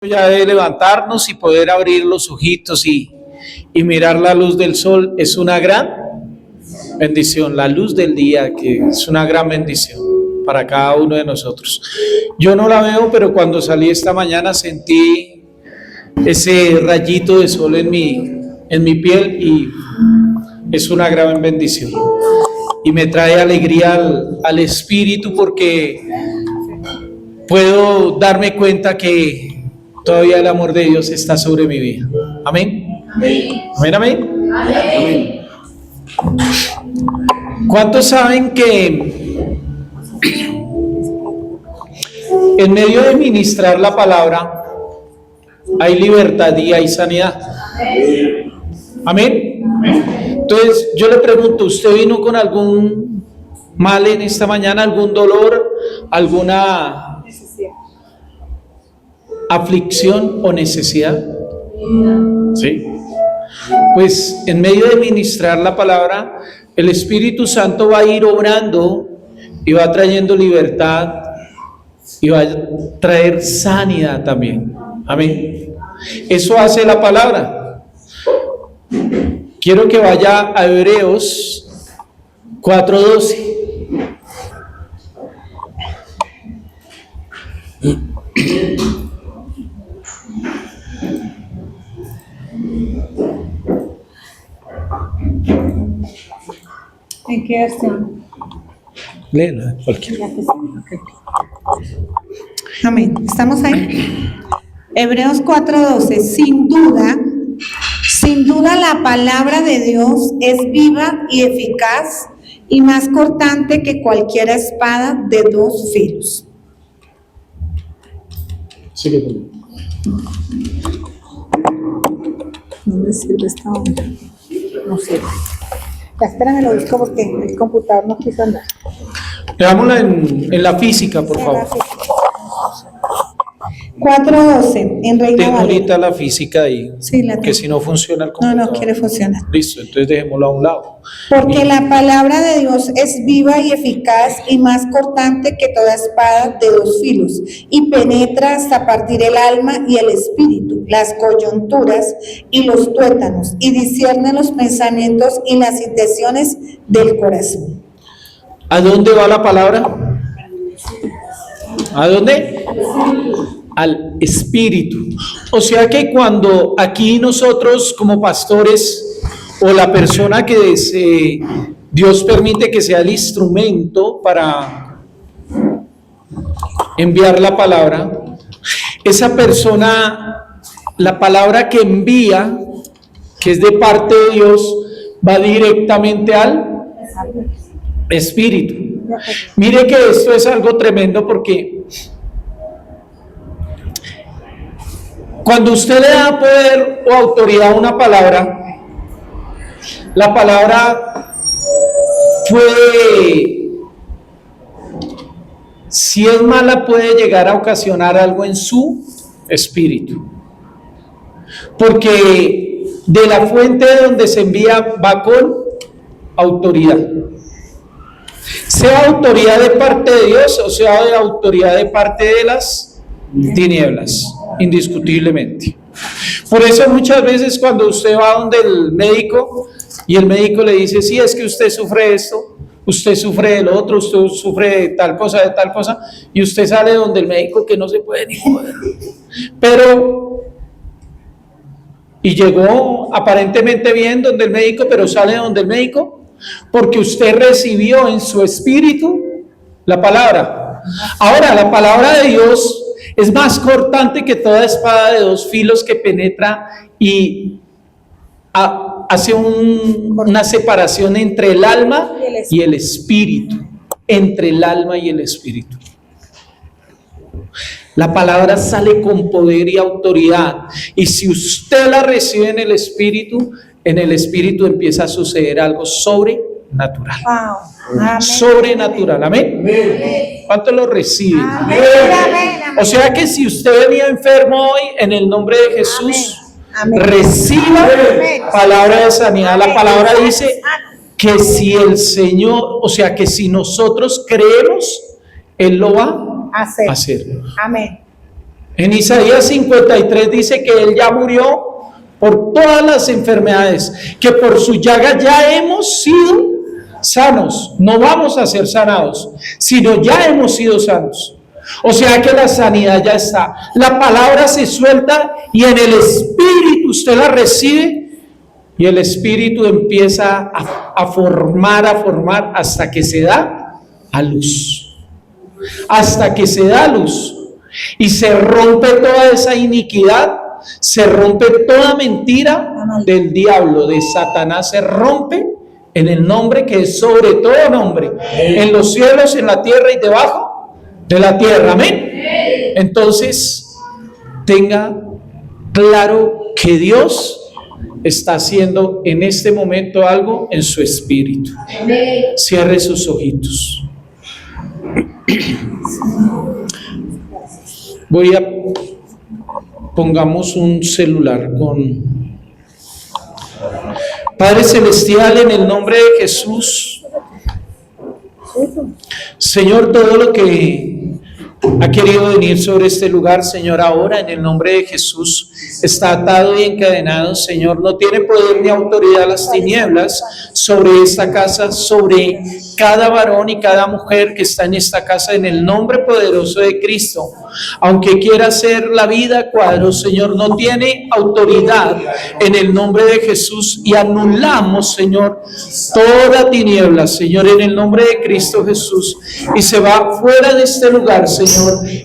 Ya de levantarnos y poder abrir los ojitos y mirar la luz del sol es una gran bendición, la luz del día, que es una gran bendición para cada uno de nosotros. Yo no la veo, pero cuando salí esta mañana sentí ese rayito de sol en mi piel y es una gran bendición. Y me trae alegría al espíritu porque puedo darme cuenta que todavía el amor de Dios está sobre mi vida. Amén. Amén, amén. Amén. ¿Cuántos saben que en medio de ministrar la palabra hay libertad y hay sanidad? Amén. Entonces yo le pregunto, ¿usted vino con algún mal en esta mañana, algún dolor, alguna aflicción o necesidad? Sí. Pues en medio de ministrar la palabra, el Espíritu Santo va a ir obrando y va trayendo libertad y va a traer sanidad también. Amén. Eso hace la palabra. Quiero que vaya a Hebreos 4:12. ¿En qué versión? Léela, cualquiera. Amén. ¿Estamos ahí? Hebreos 4:12. Sin duda la palabra de Dios es viva y eficaz y más cortante que cualquier espada de dos filos. Sigue. No me sirve esta onda. No sirve. Ya espérame, lo busco porque el computador no quiso andar. Leámosla en la física, por favor. 4:12 en Reina Tengo Valera. ahorita la física ahí, Sí, la que tengo. si no funciona el computador. No quiere funcionar. Listo, entonces dejémoslo a un lado. Porque la palabra de Dios es viva y eficaz y más cortante que toda espada de dos filos, y penetra hasta partir el alma y el espíritu, las coyunturas y los tuétanos, y discierne los pensamientos y las intenciones del corazón. ¿A dónde va la palabra? ¿A dónde? Al espíritu. O sea que cuando aquí nosotros como pastores o la persona que Dios permite que sea el instrumento para enviar la palabra, esa persona, la palabra que envía, que es de parte de Dios, va directamente al espíritu. Mire que esto es algo tremendo porque cuando usted le da poder o autoridad a una palabra, la palabra puede, si es mala, puede llegar a ocasionar algo en su espíritu. Porque de la fuente de donde se envía va con autoridad. Sea autoridad de parte de Dios o sea de autoridad de parte de las tinieblas, indiscutiblemente. Por eso muchas veces cuando usted va donde el médico y el médico le dice, sí, es que usted sufre esto, usted sufre de lo otro, usted sufre de tal cosa, y usted sale donde el médico que no se puede ni mover. Y llegó aparentemente bien donde el médico, pero sale donde el médico porque usted recibió en su espíritu la palabra. Ahora, la palabra de Dios es más cortante que toda espada de dos filos que penetra y hace una separación entre el alma y el espíritu. Entre el alma y el espíritu. La palabra sale con poder y autoridad. Y si usted la recibe en el espíritu empieza a suceder algo sobrenatural. Wow. Amén. Sobrenatural. ¿Amén? Amén. ¿Cuánto lo reciben? Amén. O sea que si usted venía enfermo hoy, en el nombre de Jesús, Amén. reciba Amén. palabra de sanidad. Amén. La palabra dice que si el Señor, o sea que si nosotros creemos, Él lo va a hacer. Amén. En Isaías 53 dice que Él ya murió por todas las enfermedades, que por su llaga ya hemos sido sanos. No vamos a ser sanados, sino ya hemos sido sanos. O sea que la sanidad ya está. La palabra se suelta y en el Espíritu usted la recibe y el Espíritu empieza a formar hasta que se da a luz. Hasta que se da a luz. Y se rompe toda esa iniquidad, se rompe toda mentira del diablo, de Satanás, se rompe en el nombre que es sobre todo nombre, en los cielos, en la tierra y debajo de la tierra. Amén. Entonces, tenga claro que Dios está haciendo en este momento algo en su espíritu. Cierre sus ojitos. Pongamos un celular con Padre Celestial, en el nombre de Jesús. Señor, todo lo que ha querido venir sobre este lugar, Señor, ahora en el nombre de Jesús está atado y encadenado, Señor. No tiene poder ni autoridad las tinieblas sobre esta casa, sobre cada varón y cada mujer que está en esta casa, en el nombre poderoso de Cristo. Aunque quiera hacer la vida cuadros, Señor, no tiene autoridad en el nombre de Jesús, y anulamos, Señor, toda tiniebla, Señor, en el nombre de Cristo Jesús, y se va fuera de este lugar, Señor,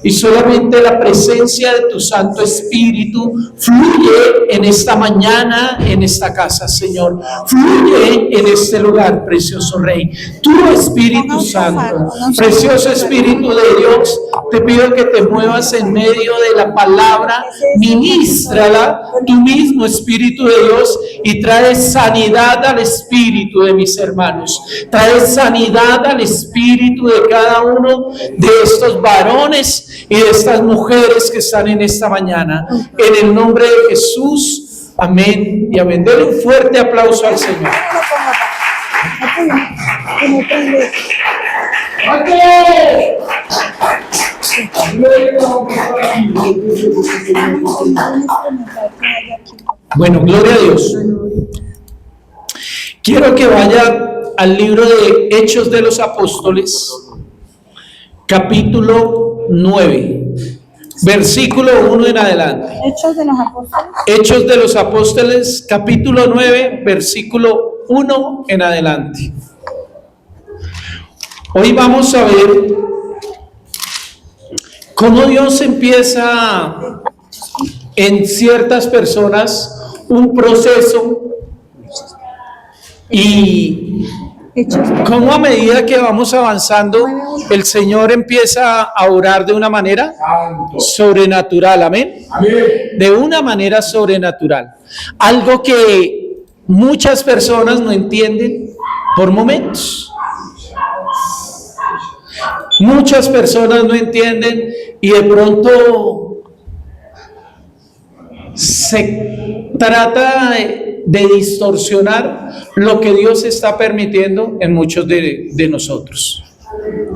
y solamente la presencia de tu Santo Espíritu fluye en esta mañana, en esta casa, Señor. Fluye en este lugar, precioso Rey. Tu Espíritu Santo, precioso Espíritu de Dios, te pido que te muevas en medio de la palabra, ministrala, tu mismo Espíritu de Dios, y trae sanidad al espíritu de mis hermanos. Trae sanidad al espíritu de cada uno de estos varones y de estas mujeres que están en esta mañana. En el nombre de Jesús, amén y amén. Denle un fuerte aplauso al Señor. Bueno, gloria a Dios. Quiero que vaya al libro de Hechos de los Apóstoles, capítulo 9, versículo 1 en adelante. Hechos de los Apóstoles. Hechos de los Apóstoles, capítulo 9, versículo 1 en adelante. Hoy vamos a ver cómo Dios empieza en ciertas personas un proceso, y cómo a medida que vamos avanzando el Señor empieza a orar de una manera sobrenatural. Amén. De una manera sobrenatural. Algo que muchas personas no entienden por momentos. Muchas personas no entienden y de pronto se trata de distorsionar lo que Dios está permitiendo en muchos de nosotros.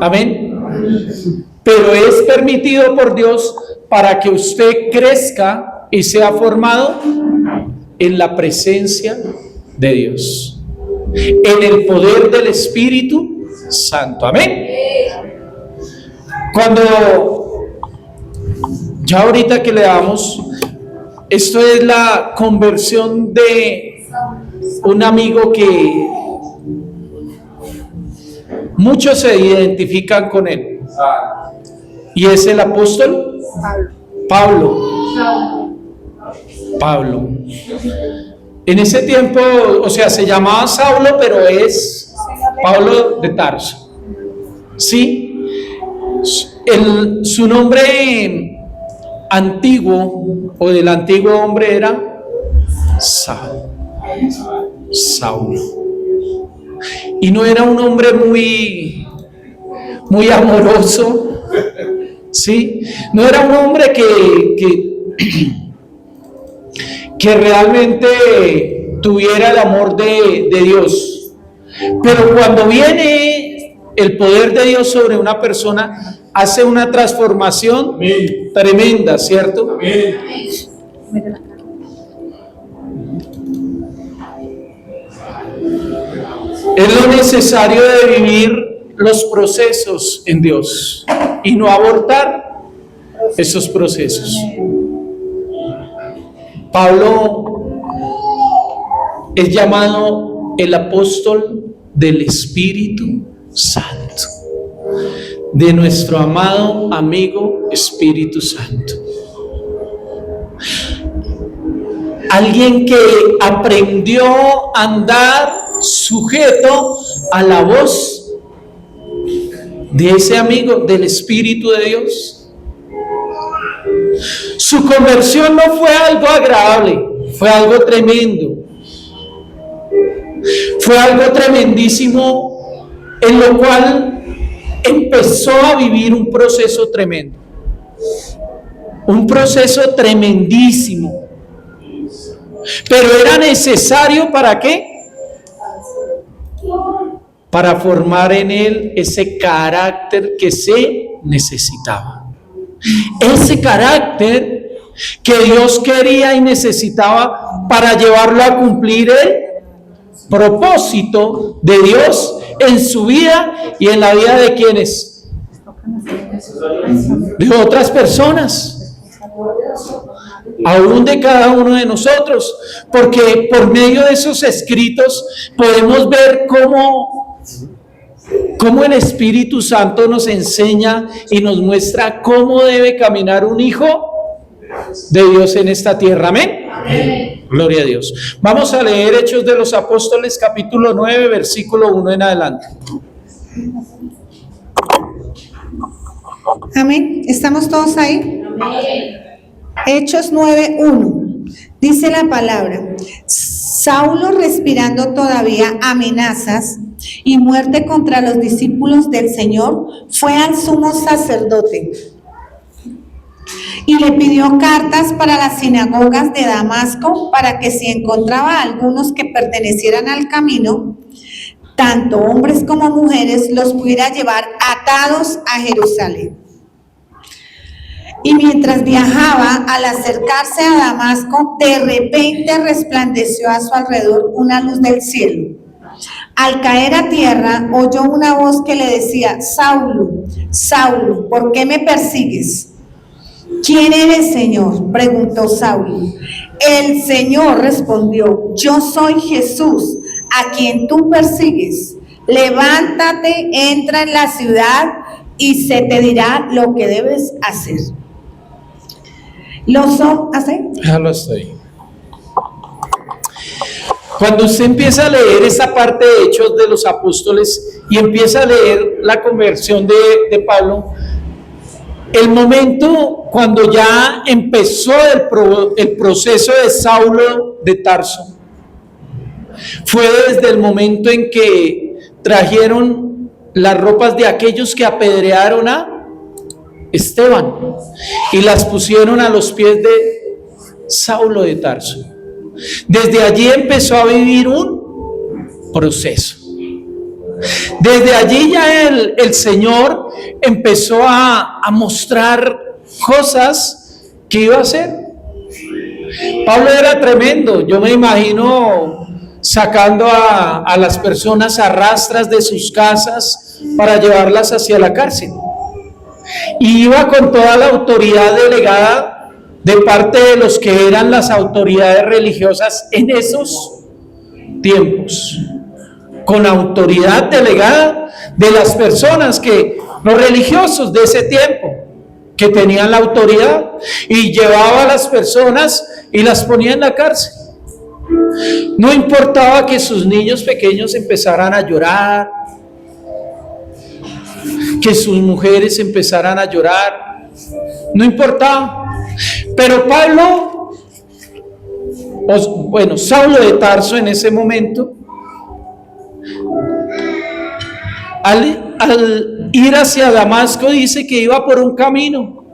Amén. Pero es permitido por Dios para que usted crezca y sea formado en la presencia de Dios, en el poder del Espíritu Santo. Amén. Cuando ya ahorita que le damos, esto es la conversión de un amigo que muchos se identifican con él, y es el apóstol Pablo. En ese tiempo, o sea, se llamaba Saulo, pero es Pablo de Tarso. Sí, su nombre antiguo o del antiguo hombre era Saulo. Y no era un hombre muy amoroso, ¿sí? No era un hombre que realmente tuviera el amor de Dios. Pero cuando viene el poder de Dios sobre una persona hace una transformación tremenda, ¿cierto? Es lo necesario de vivir los procesos en Dios y no abortar esos procesos. Pablo es llamado el apóstol del Espíritu Santo, de nuestro amado amigo Espíritu Santo. Alguien que aprendió a andar sujeto a la voz de ese amigo del Espíritu de Dios. Su conversión no fue algo agradable, fue algo tremendo. Fue algo tremendísimo, en lo cual empezó a vivir un proceso tremendo. Un proceso tremendísimo. Pero era necesario, ¿para qué? Para formar en él ese carácter que se necesitaba. Ese carácter que Dios quería y necesitaba para llevarlo a cumplir el propósito de Dios en su vida y en la vida de quienes, de otras personas, aún de cada uno de nosotros, porque por medio de esos escritos podemos ver cómo el Espíritu Santo nos enseña y nos muestra cómo debe caminar un hijo de Dios en esta tierra. Amén. Amén. Gloria a Dios. Vamos a leer Hechos de los Apóstoles, capítulo 9, versículo 1 en adelante. Amén. ¿Estamos todos ahí? Amén. Hechos 9:1. Dice la palabra: Saulo, respirando todavía amenazas y muerte contra los discípulos del Señor, fue al sumo sacerdote y le pidió cartas para las sinagogas de Damasco, para que si encontraba a algunos que pertenecieran al camino, tanto hombres como mujeres, los pudiera llevar atados a Jerusalén. Y mientras viajaba, al acercarse a Damasco, de repente resplandeció a su alrededor una luz del cielo. Al caer a tierra, oyó una voz que le decía: Saulo, Saulo, ¿por qué me persigues? ¿Quién eres, Señor?, preguntó Saulo. El Señor respondió: yo soy Jesús, a quien tú persigues. Levántate, entra en la ciudad y se te dirá lo que debes hacer. Déjalo hasta ahí. Cuando usted empieza a leer esta parte de Hechos de los Apóstoles y empieza a leer la conversión de Pablo, el momento cuando ya empezó el proceso de Saulo de Tarso, fue desde el momento en que trajeron las ropas de aquellos que apedrearon a Esteban y las pusieron a los pies de Saulo de Tarso. Desde allí empezó a vivir un proceso. Desde allí ya el Señor empezó a mostrar cosas que iba a hacer. Pablo era tremendo. Yo me imagino sacando a las personas a rastras de sus casas para llevarlas hacia la cárcel. Y iba con toda la autoridad delegada de parte de los que eran las autoridades religiosas en esos tiempos, con autoridad delegada de las personas que, los religiosos de ese tiempo, que tenían la autoridad, y llevaba a las personas y las ponía en la cárcel. No importaba que sus niños pequeños empezaran a llorar, que sus mujeres empezaran a llorar, no importaba. Pero Pablo, Saulo de Tarso en ese momento, al ir hacia Damasco, dice que iba por un camino.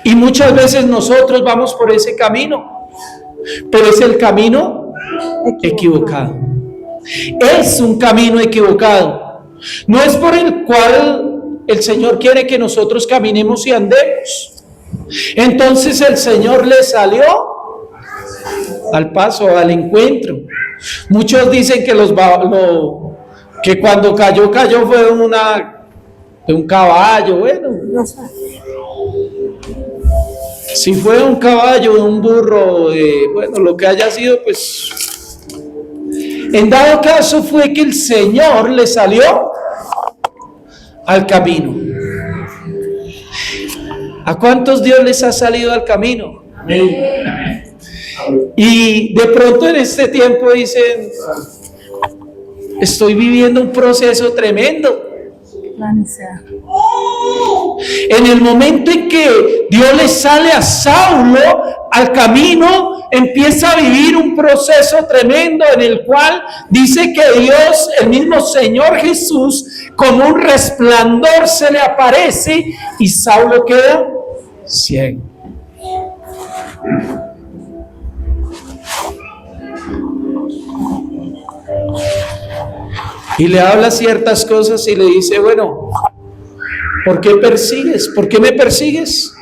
Y muchas veces nosotros vamos por ese camino, pero es el camino equivocado. Es un camino equivocado. No es por el cual el Señor quiere que nosotros caminemos y andemos. Entonces el Señor le salió al paso, al encuentro. Muchos dicen que que cuando cayó fue de un caballo. Bueno, si fue un caballo, de un burro, bueno, lo que haya sido, pues en dado caso fue que el Señor le salió al camino. ¿A cuántos Dios les ha salido al camino? Amén. Y de pronto en este tiempo dicen, estoy viviendo un proceso tremendo. En el momento en que Dios le sale a Saulo al camino, empieza a vivir un proceso tremendo en el cual dice que Dios, el mismo Señor Jesús, como un resplandor se le aparece y Saulo queda ciego. Y le habla ciertas cosas y le dice, bueno, ¿por qué persigues? ¿Por qué me persigues?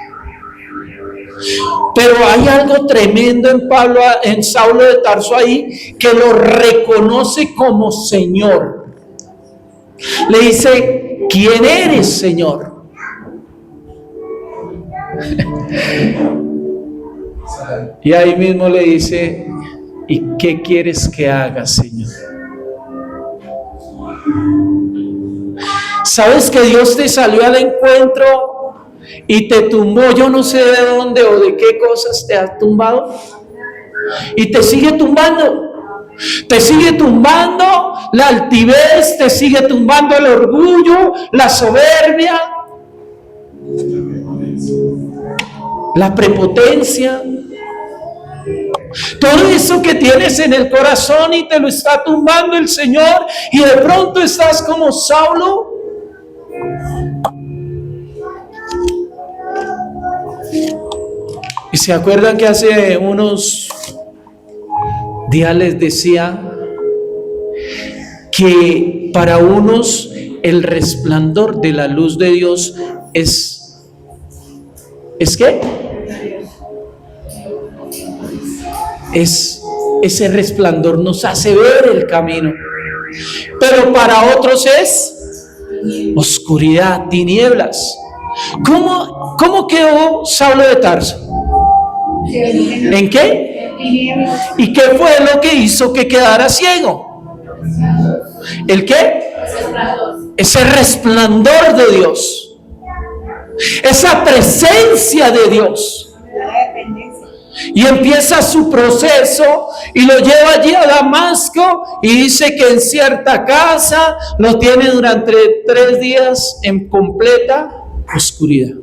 Pero hay algo tremendo en Saulo de Tarso ahí, que lo reconoce como Señor. Le dice, ¿quién eres, Señor? Y ahí mismo le dice, ¿y qué quieres que haga, Señor? ¿Sabes que Dios te salió al encuentro y te tumbó? Yo no sé de dónde o de qué cosas te ha tumbado. Y te sigue tumbando. Te sigue tumbando la altivez, te sigue tumbando el orgullo, la soberbia, la prepotencia. Todo eso que tienes en el corazón y te lo está tumbando el Señor, y de pronto estás como Saulo. Y se acuerdan que hace unos días les decía que para unos el resplandor de la luz de Dios ¿es qué? Ese resplandor nos hace ver el camino, pero para otros es oscuridad, tinieblas. ¿Cómo quedó Saulo de Tarso? ¿En qué? ¿Y qué fue lo que hizo que quedara ciego? ¿El qué? Ese resplandor de Dios, esa presencia de Dios. Y empieza su proceso y lo lleva allí a Damasco, y dice que en cierta casa lo tiene durante 3 días en completa oscuridad,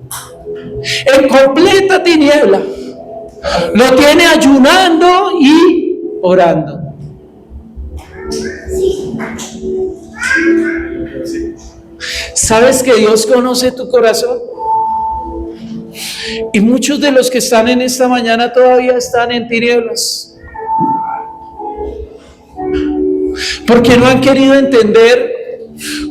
en completa tiniebla. Lo tiene ayunando y orando. ¿Sabes que Dios conoce tu corazón? Y muchos de los que están en esta mañana todavía están en tinieblas, porque no han querido entender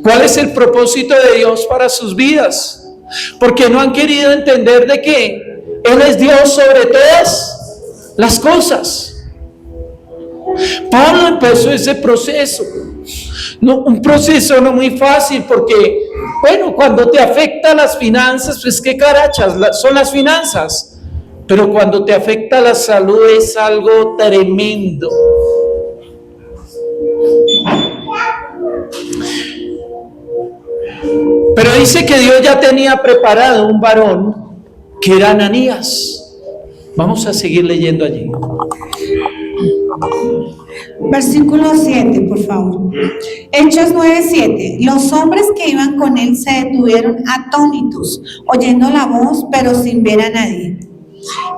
cuál es el propósito de Dios para sus vidas, porque no han querido entender de que Él es Dios sobre todas las cosas. Pablo empezó ese proceso, un proceso no muy fácil, porque bueno, cuando te afecta las finanzas, pues qué carachas, son las finanzas. Pero cuando te afecta la salud es algo tremendo. Pero dice que Dios ya tenía preparado un varón que era Ananías. Vamos a seguir leyendo allí. Versículo 7, por favor. Hechos 9:7. Los hombres que iban con él se detuvieron atónitos, oyendo la voz, pero sin ver a nadie.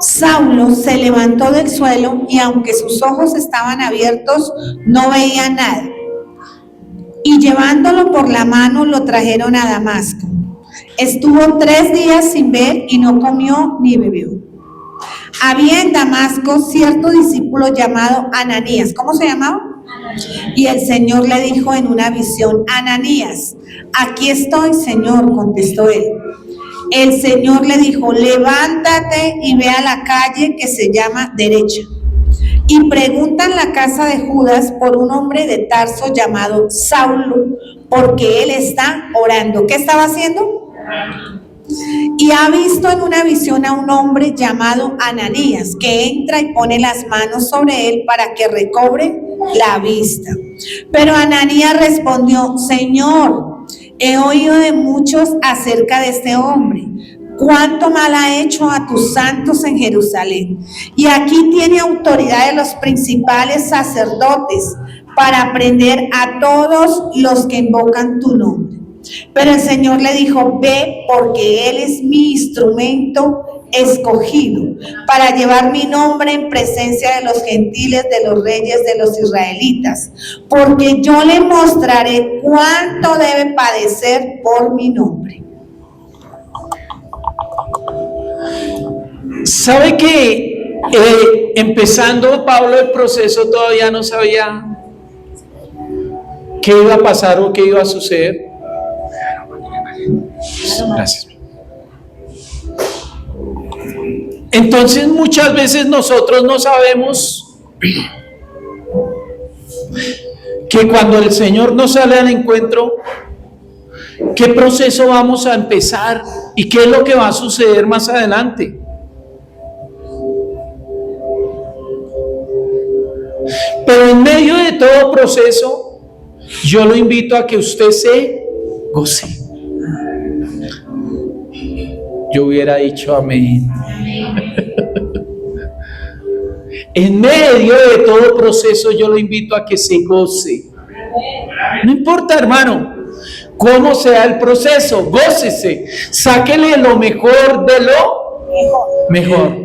Saulo se levantó del suelo y aunque sus ojos estaban abiertos, no veía nada. Y llevándolo por la mano, lo trajeron a Damasco. Estuvo 3 días sin ver y no comió ni bebió. Había en Damasco cierto discípulo llamado Ananías. ¿Cómo se llamaba? Y el Señor le dijo en una visión: Ananías. Aquí estoy, Señor, contestó él. El Señor le dijo: levántate y ve a la calle que se llama Derecha, y pregunta en la casa de Judas por un hombre de Tarso llamado Saulo, porque él está orando. ¿Qué estaba haciendo? Y ha visto en una visión a un hombre llamado Ananías, que entra y pone las manos sobre él para que recobre la vista. Pero Ananías respondió: Señor, he oído de muchos acerca de este hombre, cuánto mal ha hecho a tus santos en Jerusalén. Y aquí tiene autoridad de los principales sacerdotes para prender a todos los que invocan tu nombre. Pero el Señor le dijo: ve, porque él es mi instrumento escogido para llevar mi nombre en presencia de los gentiles, de los reyes, de los israelitas, porque yo le mostraré cuánto debe padecer por mi nombre. ¿Sabe que empezando Pablo el proceso todavía no sabía qué iba a pasar o qué iba a suceder? Gracias. Entonces muchas veces nosotros no sabemos que cuando el Señor nos sale al encuentro, qué proceso vamos a empezar y qué es lo que va a suceder más adelante. Pero en medio de todo proceso, yo lo invito a que usted se goce. Yo hubiera dicho amén. En medio de todo proceso, yo lo invito a que se goce. No importa, hermano, cómo sea el proceso, gócese. Sáquele lo mejor de lo mejor.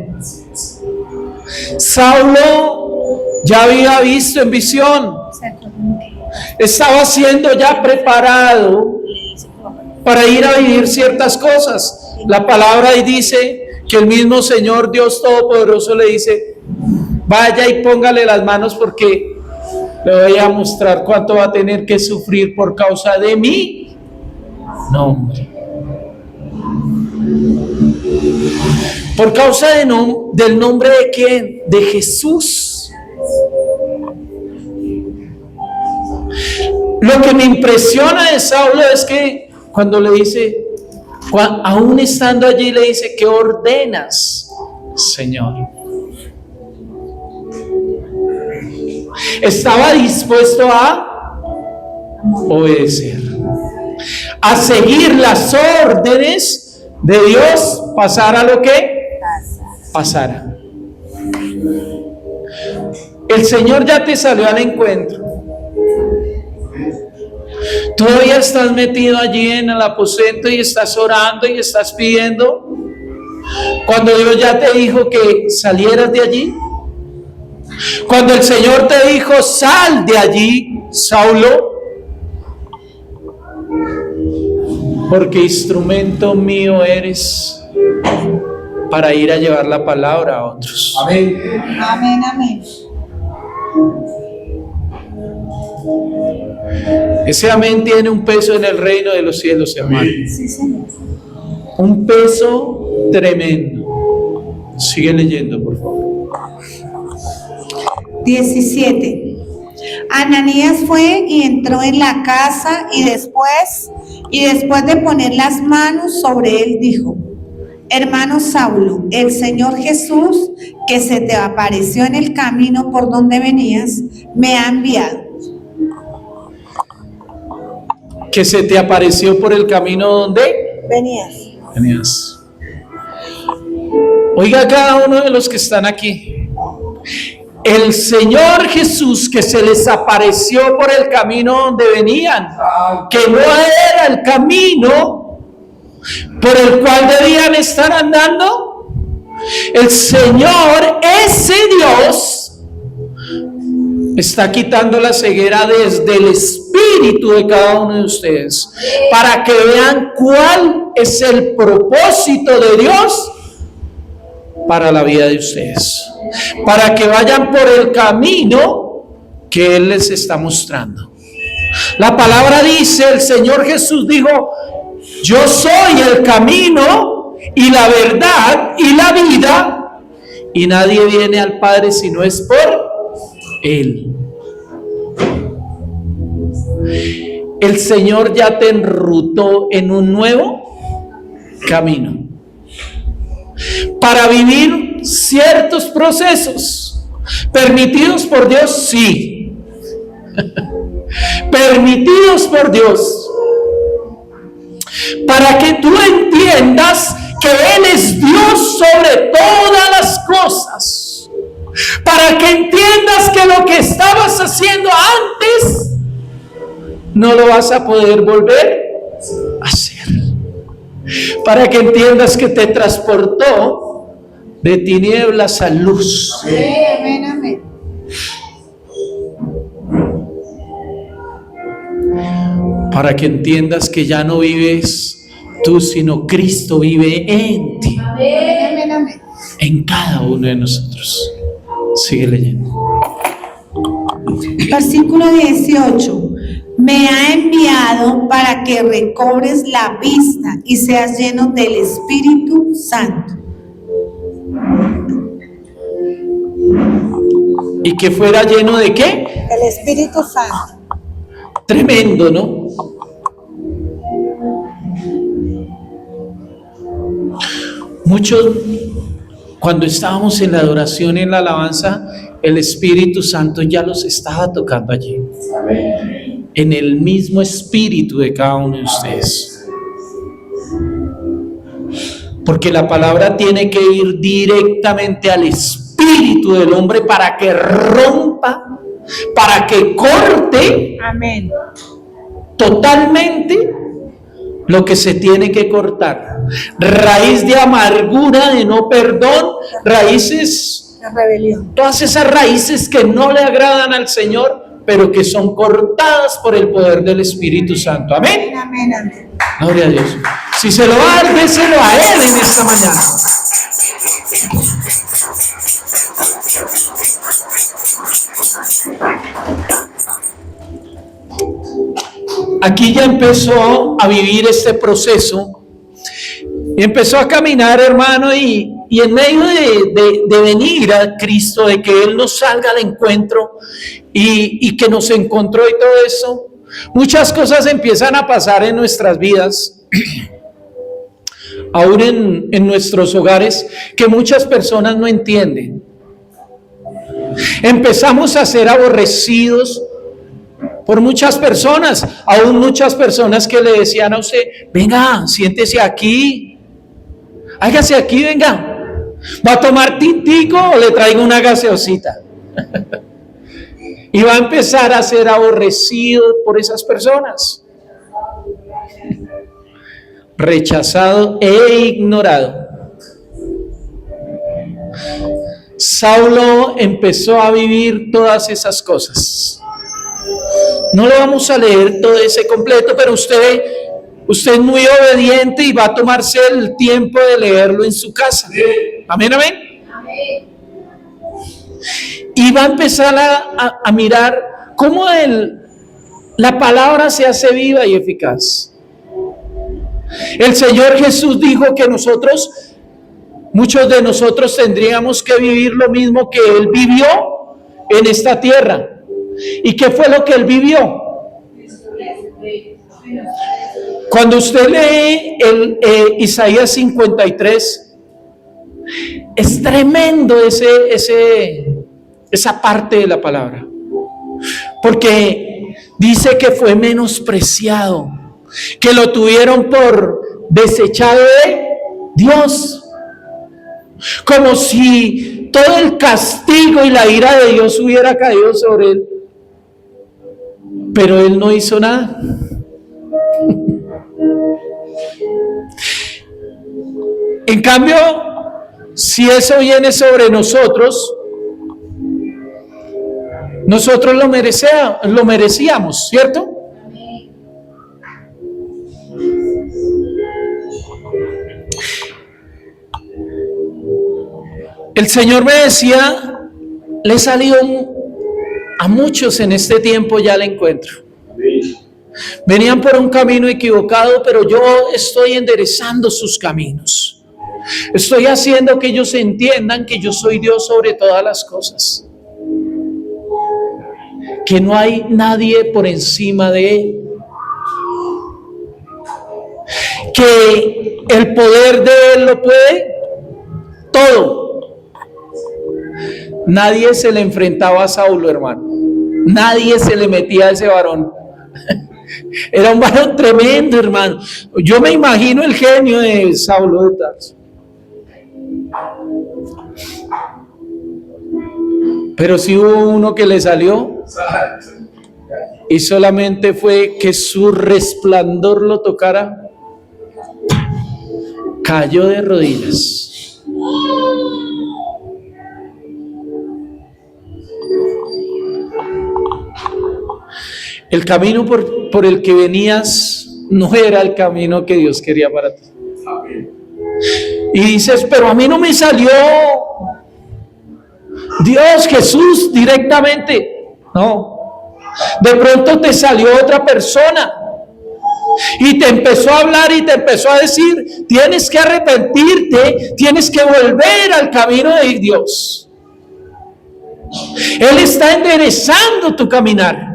Saulo ya había visto en visión. Estaba siendo ya preparado para ir a vivir ciertas cosas. La palabra ahí dice que el mismo Señor Dios Todopoderoso le dice: vaya y póngale las manos porque le voy a mostrar cuánto va a tener que sufrir por causa de mi nombre. ¿Por causa del nombre de quién? De Jesús. Lo que me impresiona de Saulo es que cuando le dice, aún estando allí, le dice: ¿qué ordenas, Señor? Estaba dispuesto a obedecer, a seguir las órdenes de Dios, pasara lo que pasara. El Señor ya te salió al encuentro. Todavía estás metido allí en el aposento y estás orando y estás pidiendo, cuando Dios ya te dijo que salieras de allí. Cuando el Señor te dijo: sal de allí, Saulo, porque instrumento mío eres para ir a llevar la palabra a otros. Amén. Amén, amén. Ese amén tiene un peso en el reino de los cielos, hermano. Sí, Señor. Un peso tremendo. Sigue leyendo, por favor. 17. Ananías fue y entró en la casa y después de poner las manos sobre él dijo: hermano Saulo, el Señor Jesús, que se te apareció en el camino por donde venías, me ha enviado. Que se te apareció por el camino donde venías. Oiga, cada uno de los que están aquí, el Señor Jesús que se les apareció por el camino donde venían, que no era el camino por el cual debían estar andando. El Señor, ese Dios, está quitando la ceguera desde el espíritu de cada uno de ustedes, para que vean cuál es el propósito de Dios para la vida de ustedes, para que vayan por el camino que Él les está mostrando. La palabra dice, el Señor Jesús dijo, yo soy el camino y la verdad y la vida, y nadie viene al Padre si no es por Él. El Señor ya te enrutó en un nuevo camino para vivir ciertos procesos permitidos por Dios, sí. Permitidos por Dios, para que tú entiendas que Él es Dios sobre todas las cosas, para que entiendas que lo que estabas haciendo antes no lo vas a poder volver a hacer, para que entiendas que te transportó de tinieblas a luz. Amén, amén. Para que entiendas que ya no vives tú, sino Cristo vive en ti, Amén, amén. en cada uno de nosotros. Sigue leyendo. Versículo 18. Me ha enviado para que recobres la vista y seas lleno del Espíritu Santo. ¿Y que fuera lleno de qué? El Espíritu Santo. Tremendo, ¿no? Muchos, cuando estábamos en la adoración, en la alabanza, el Espíritu Santo ya los estaba tocando allí. En el mismo espíritu de cada uno de ustedes. Porque la palabra tiene que ir directamente al espíritu del hombre para que rompa, para que corte. Amén. Totalmente lo que se tiene que cortar. Raíz de amargura, de no perdón, raíces, La rebelión. todas esas raíces que no le agradan al Señor, pero que son cortadas por el poder del Espíritu Santo. Amén. Amén, amén. Gloria a Dios. Si se lo va a dar, déselo a Él en esta mañana. Aquí ya empezó a vivir este proceso y empezó a caminar, hermano, y en medio de venir a Cristo, de que Él nos salga al encuentro y que nos encontró y todo eso, muchas cosas empiezan a pasar en nuestras vidas, aún en nuestros hogares, que muchas personas no entienden. Empezamos a ser aborrecidos por muchas personas, aún muchas personas que le decían a usted, venga, siéntese aquí, hágase aquí, venga, va a tomar tintico o le traigo una gaseosita. Y va a empezar a ser aborrecido por esas personas, rechazado e ignorado. Saulo empezó a vivir todas esas cosas. No lo vamos a leer todo ese completo, pero usted es muy obediente y va a tomarse el tiempo de leerlo en su casa. Amén, amén. Y va a empezar a mirar cómo la palabra se hace viva y eficaz. El Señor Jesús dijo que muchos de nosotros tendríamos que vivir lo mismo que Él vivió en esta tierra. ¿Y qué fue lo que Él vivió? Cuando usted lee Isaías 53, es tremendo esa parte de la palabra, porque dice que fue menospreciado, que lo tuvieron por desechado de Dios, como si todo el castigo y la ira de Dios hubiera caído sobre Él, pero Él no hizo nada. En cambio, si eso viene sobre nosotros lo merecíamos, ¿cierto? El Señor me decía, le salió a muchos en este tiempo ya le encuentro. Venían por un camino equivocado, pero yo estoy enderezando sus caminos. Estoy haciendo que ellos entiendan que yo soy Dios sobre todas las cosas. Que no hay nadie por encima de Él. Que el poder de Él lo puede todo. Nadie se le enfrentaba a Saulo, hermano. Nadie se le metía a ese varón. Era un varón tremendo, hermano. Yo me imagino el genio de Saulo de Tarso. Pero sí hubo uno que le salió y solamente fue que su resplandor lo tocara, cayó de rodillas. El camino por el que venías no era el camino que Dios quería para ti. Y dices, pero a mí no me salió Dios, Jesús directamente. No, de pronto te salió otra persona y te empezó a hablar y te empezó a decir, tienes que arrepentirte, tienes que volver al camino de Dios. Él está enderezando tu caminar.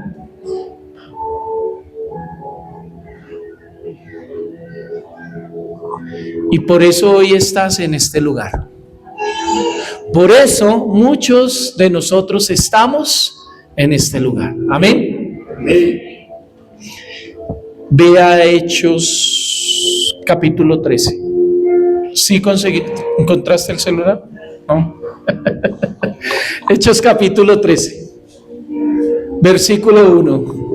Y por eso hoy estás en este lugar. Por eso muchos de nosotros estamos en este lugar. Amén. Vea Hechos capítulo 13. ¿Sí encontraste el celular? No. Hechos capítulo 13. Versículo 1.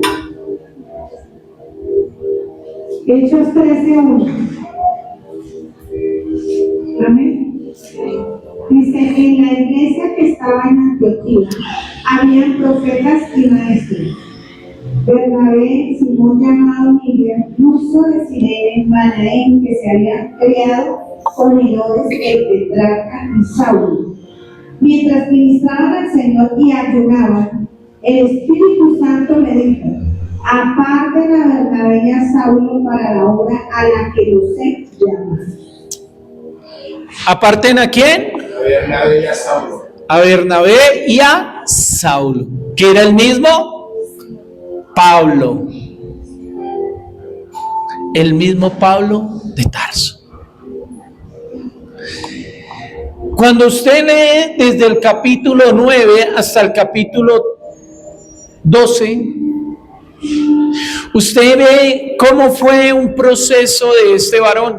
Hechos 13:1. Amén. Dice, en la iglesia que estaba en Antioquía, habían profetas y maestros. Bernabé, Simón llamado Miguel, Lucio de Cirene, Manaén, que se había criado con Herodes el tetrarca, y Saulo. Mientras ministraban al Señor y ayunaban, el Espíritu Santo le dijo, aparten a Bernabé y a Saulo para la obra a la que los he llamado. ¿Aparten a quién? A Bernabé y a Saulo. A Bernabé y a Saulo, que era el mismo Pablo. El mismo Pablo de Tarso. Cuando usted lee desde el capítulo 9 hasta el capítulo 12, usted ve cómo fue un proceso de este varón.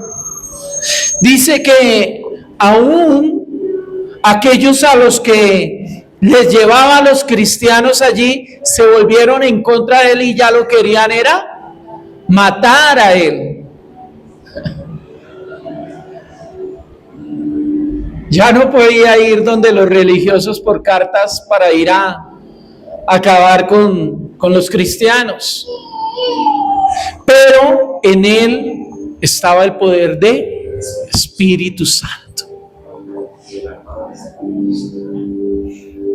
Dice que aún aquellos a los que les llevaba a los cristianos allí se volvieron en contra de él y ya lo querían era matar a él. Ya no podía ir donde los religiosos por cartas para ir a acabar con los cristianos. Pero en él estaba el poder de Espíritu Santo.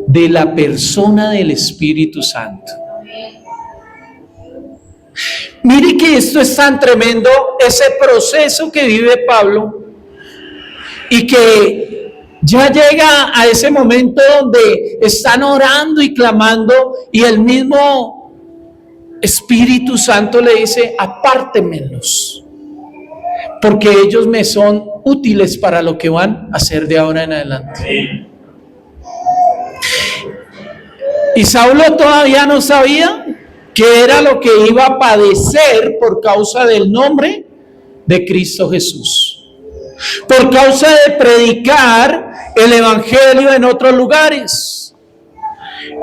De la persona del Espíritu Santo. Mire que esto es tan tremendo, ese proceso que vive Pablo, y que ya llega a ese momento donde están orando y clamando, y el mismo Espíritu Santo le dice, apártemelos, porque ellos me son útiles para lo que van a hacer de ahora en adelante. Y Saulo todavía no sabía qué era lo que iba a padecer por causa del nombre de Cristo Jesús, por causa de predicar el evangelio en otros lugares,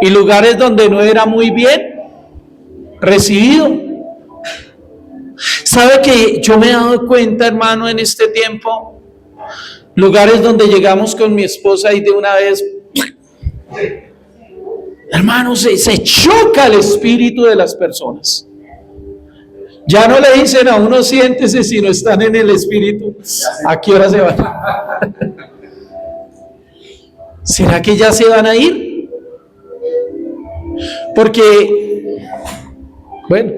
y lugares donde no era muy bien recibido. ¿Sabe que yo me he dado cuenta, hermano, en este tiempo? Lugares donde llegamos con mi esposa y de una vez, hermano, se choca el espíritu de las personas. Ya no le dicen a uno siéntese, sino están en el espíritu. ¿A qué hora se van? ¿Será que ya se van a ir? Porque, bueno,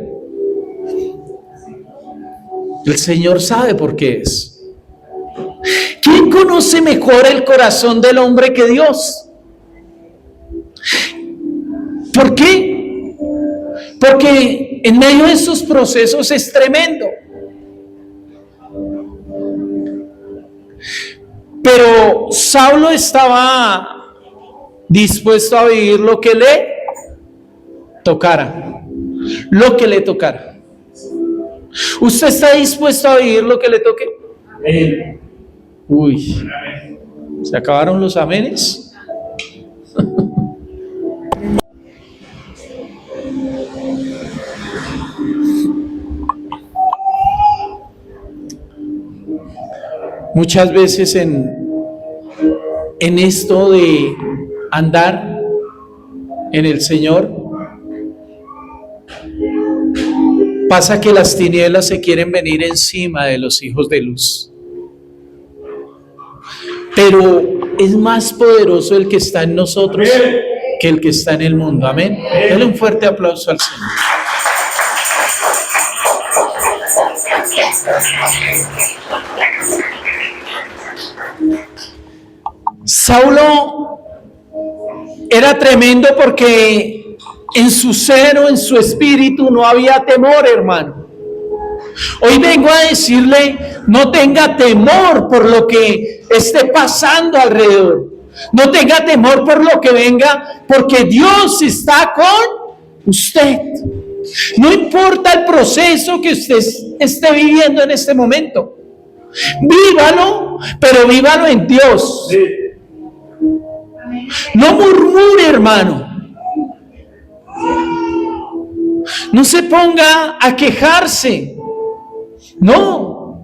el Señor sabe por qué es. ¿Quién conoce mejor el corazón del hombre que Dios? ¿Por qué? Porque en medio de esos procesos es tremendo. Pero Saulo estaba dispuesto a vivir lo que le tocara. Lo que le tocara. ¿Usted está dispuesto a vivir lo que le toque? Uy, ¿se acabaron los amenes? Muchas veces en esto de andar en el Señor, pasa que las tinieblas se quieren venir encima de los hijos de luz. Pero es más poderoso el que está en nosotros que el que está en el mundo. Amén. Denle un fuerte aplauso al Señor. Saulo era tremendo porque en su seno, en su espíritu no había temor, hermano. Hoy vengo a decirle, no tenga temor por lo que esté pasando alrededor. No tenga temor por lo que venga, porque Dios está con usted. No importa el proceso que usted esté viviendo en este momento. Vívalo, pero vívalo en Dios. No murmure, hermano. No se ponga a quejarse. No.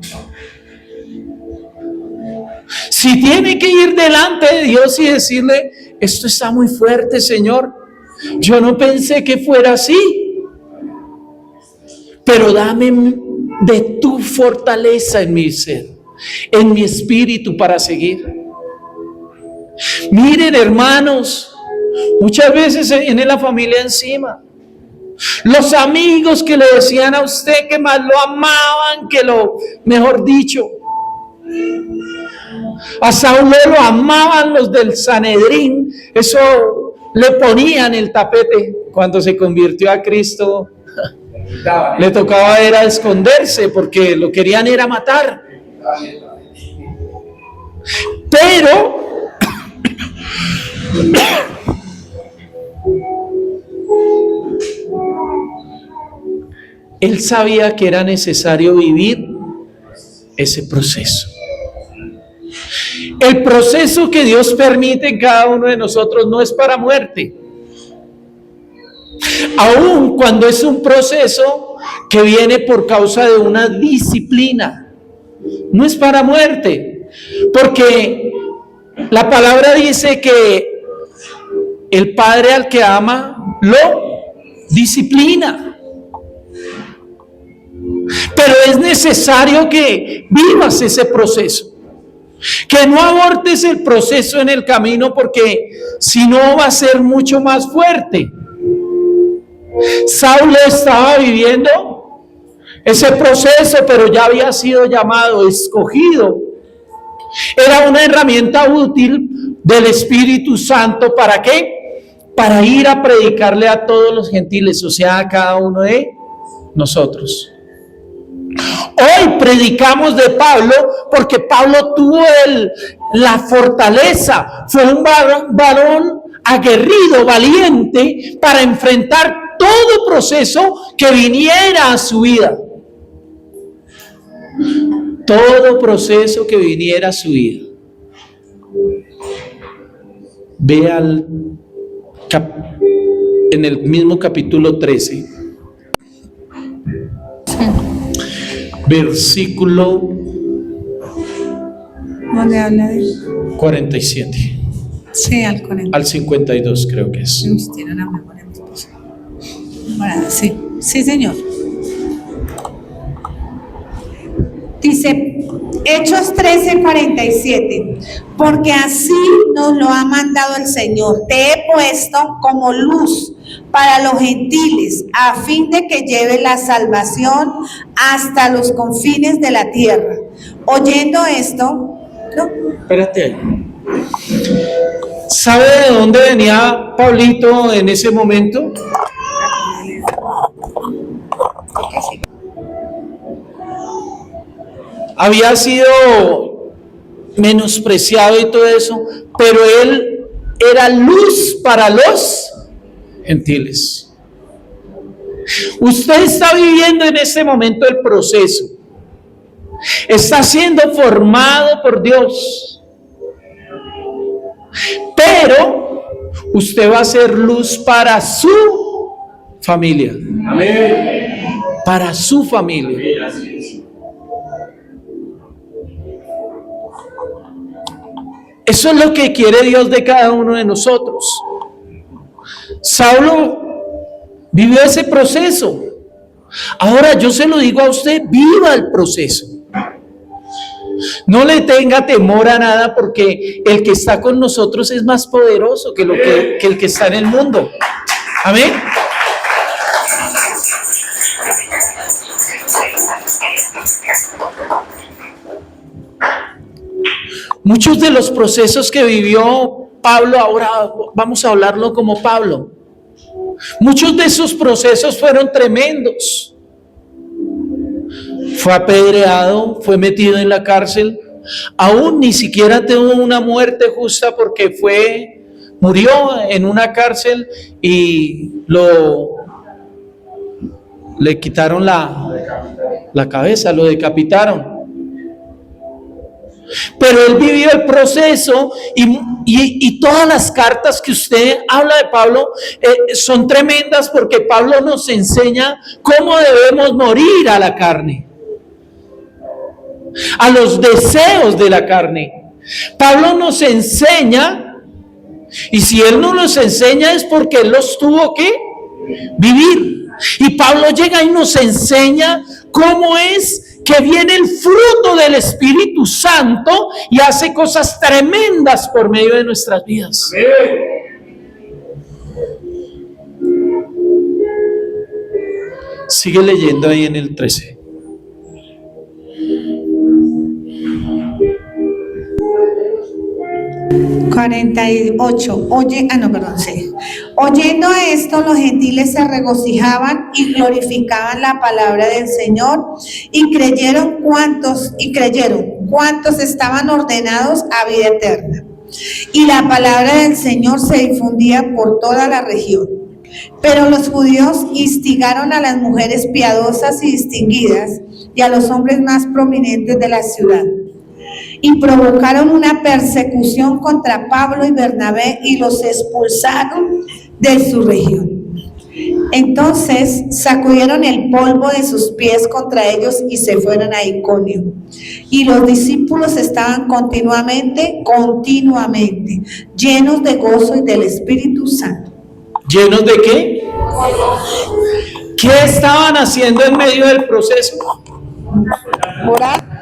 Si tiene que ir delante de Dios y decirle, esto está muy fuerte, Señor. Yo no pensé que fuera así. Pero dame de tu fortaleza en mi ser, en mi espíritu para seguir. Miren, hermanos, muchas veces se viene la familia encima. Los amigos que le decían a usted que más lo amaban, que lo, mejor dicho, a Saulo lo amaban los del Sanedrín, eso le ponían el tapete. Cuando se convirtió a Cristo, le tocaba era esconderse porque lo querían era matar. Pero él sabía que era necesario vivir ese proceso. El proceso que Dios permite en cada uno de nosotros no es para muerte. Aun cuando es un proceso que viene por causa de una disciplina, no es para muerte. Porque la palabra dice que el Padre al que ama lo disciplina. Pero es necesario que vivas ese proceso, que no abortes el proceso en el camino, porque si no va a ser mucho más fuerte. Saulo estaba viviendo ese proceso, pero ya había sido llamado, escogido. Era una herramienta útil del Espíritu Santo. ¿Para qué? Para ir a predicarle a todos los gentiles, o sea, a cada uno de nosotros. Hoy predicamos de Pablo porque Pablo tuvo la fortaleza, fue un varón aguerrido, valiente, para enfrentar todo proceso que viniera a su vida. Todo proceso que viniera a su vida. Vea en el mismo capítulo 13. Versículo ¿Dónde habla de? 47. Sí, al 40. Al 52 creo que es. Tiene una memoria muy especial. Bueno, sí, sí, señor. Dice, Hechos 13:47. Porque así nos lo ha mandado el Señor. Te he puesto como luz para los gentiles, a fin de que lleve la salvación hasta los confines de la tierra. Oyendo esto, ¿no? Espérate ahí. ¿Sabe de dónde venía Pablito en ese momento? Había sido menospreciado y todo eso, pero él era luz para los gentiles. Usted está viviendo en este momento el proceso. Está siendo formado por Dios. Pero usted va a ser luz para su familia. Amén. Para su familia. Eso es lo que quiere Dios de cada uno de nosotros. Saulo vivió ese proceso. Ahora yo se lo digo a usted, viva el proceso. No le tenga temor a nada, porque el que está con nosotros es más poderoso que el que está en el mundo. Amén. Muchos de los procesos que vivió Pablo, ahora vamos a hablarlo como Pablo. Muchos de esos procesos fueron tremendos. Fue apedreado, fue metido en la cárcel, aún ni siquiera tuvo una muerte justa, porque murió en una cárcel y le quitaron la cabeza, lo decapitaron. Pero él vivió el proceso y todas las cartas que usted habla de Pablo son tremendas, porque Pablo nos enseña cómo debemos morir a la carne, a los deseos de la carne. Pablo nos enseña, y si él no los enseña es porque él los tuvo que vivir. Y Pablo llega y nos enseña cómo es que viene el fruto del Espíritu Santo y hace cosas tremendas por medio de nuestras vidas. Sigue leyendo ahí en el 13. Sí. Oyendo esto, los gentiles se regocijaban y glorificaban la palabra del Señor, y creyeron cuantos estaban ordenados a vida eterna. Y la palabra del Señor se difundía por toda la región. Pero los judíos instigaron a las mujeres piadosas y distinguidas y a los hombres más prominentes de la ciudad, y provocaron una persecución contra Pablo y Bernabé, y los expulsaron de su región. Entonces sacudieron el polvo de sus pies contra ellos y se fueron a Iconio. Y los discípulos estaban continuamente, llenos de gozo y del Espíritu Santo. ¿Llenos de qué? ¿Qué estaban haciendo en medio del proceso? Orar.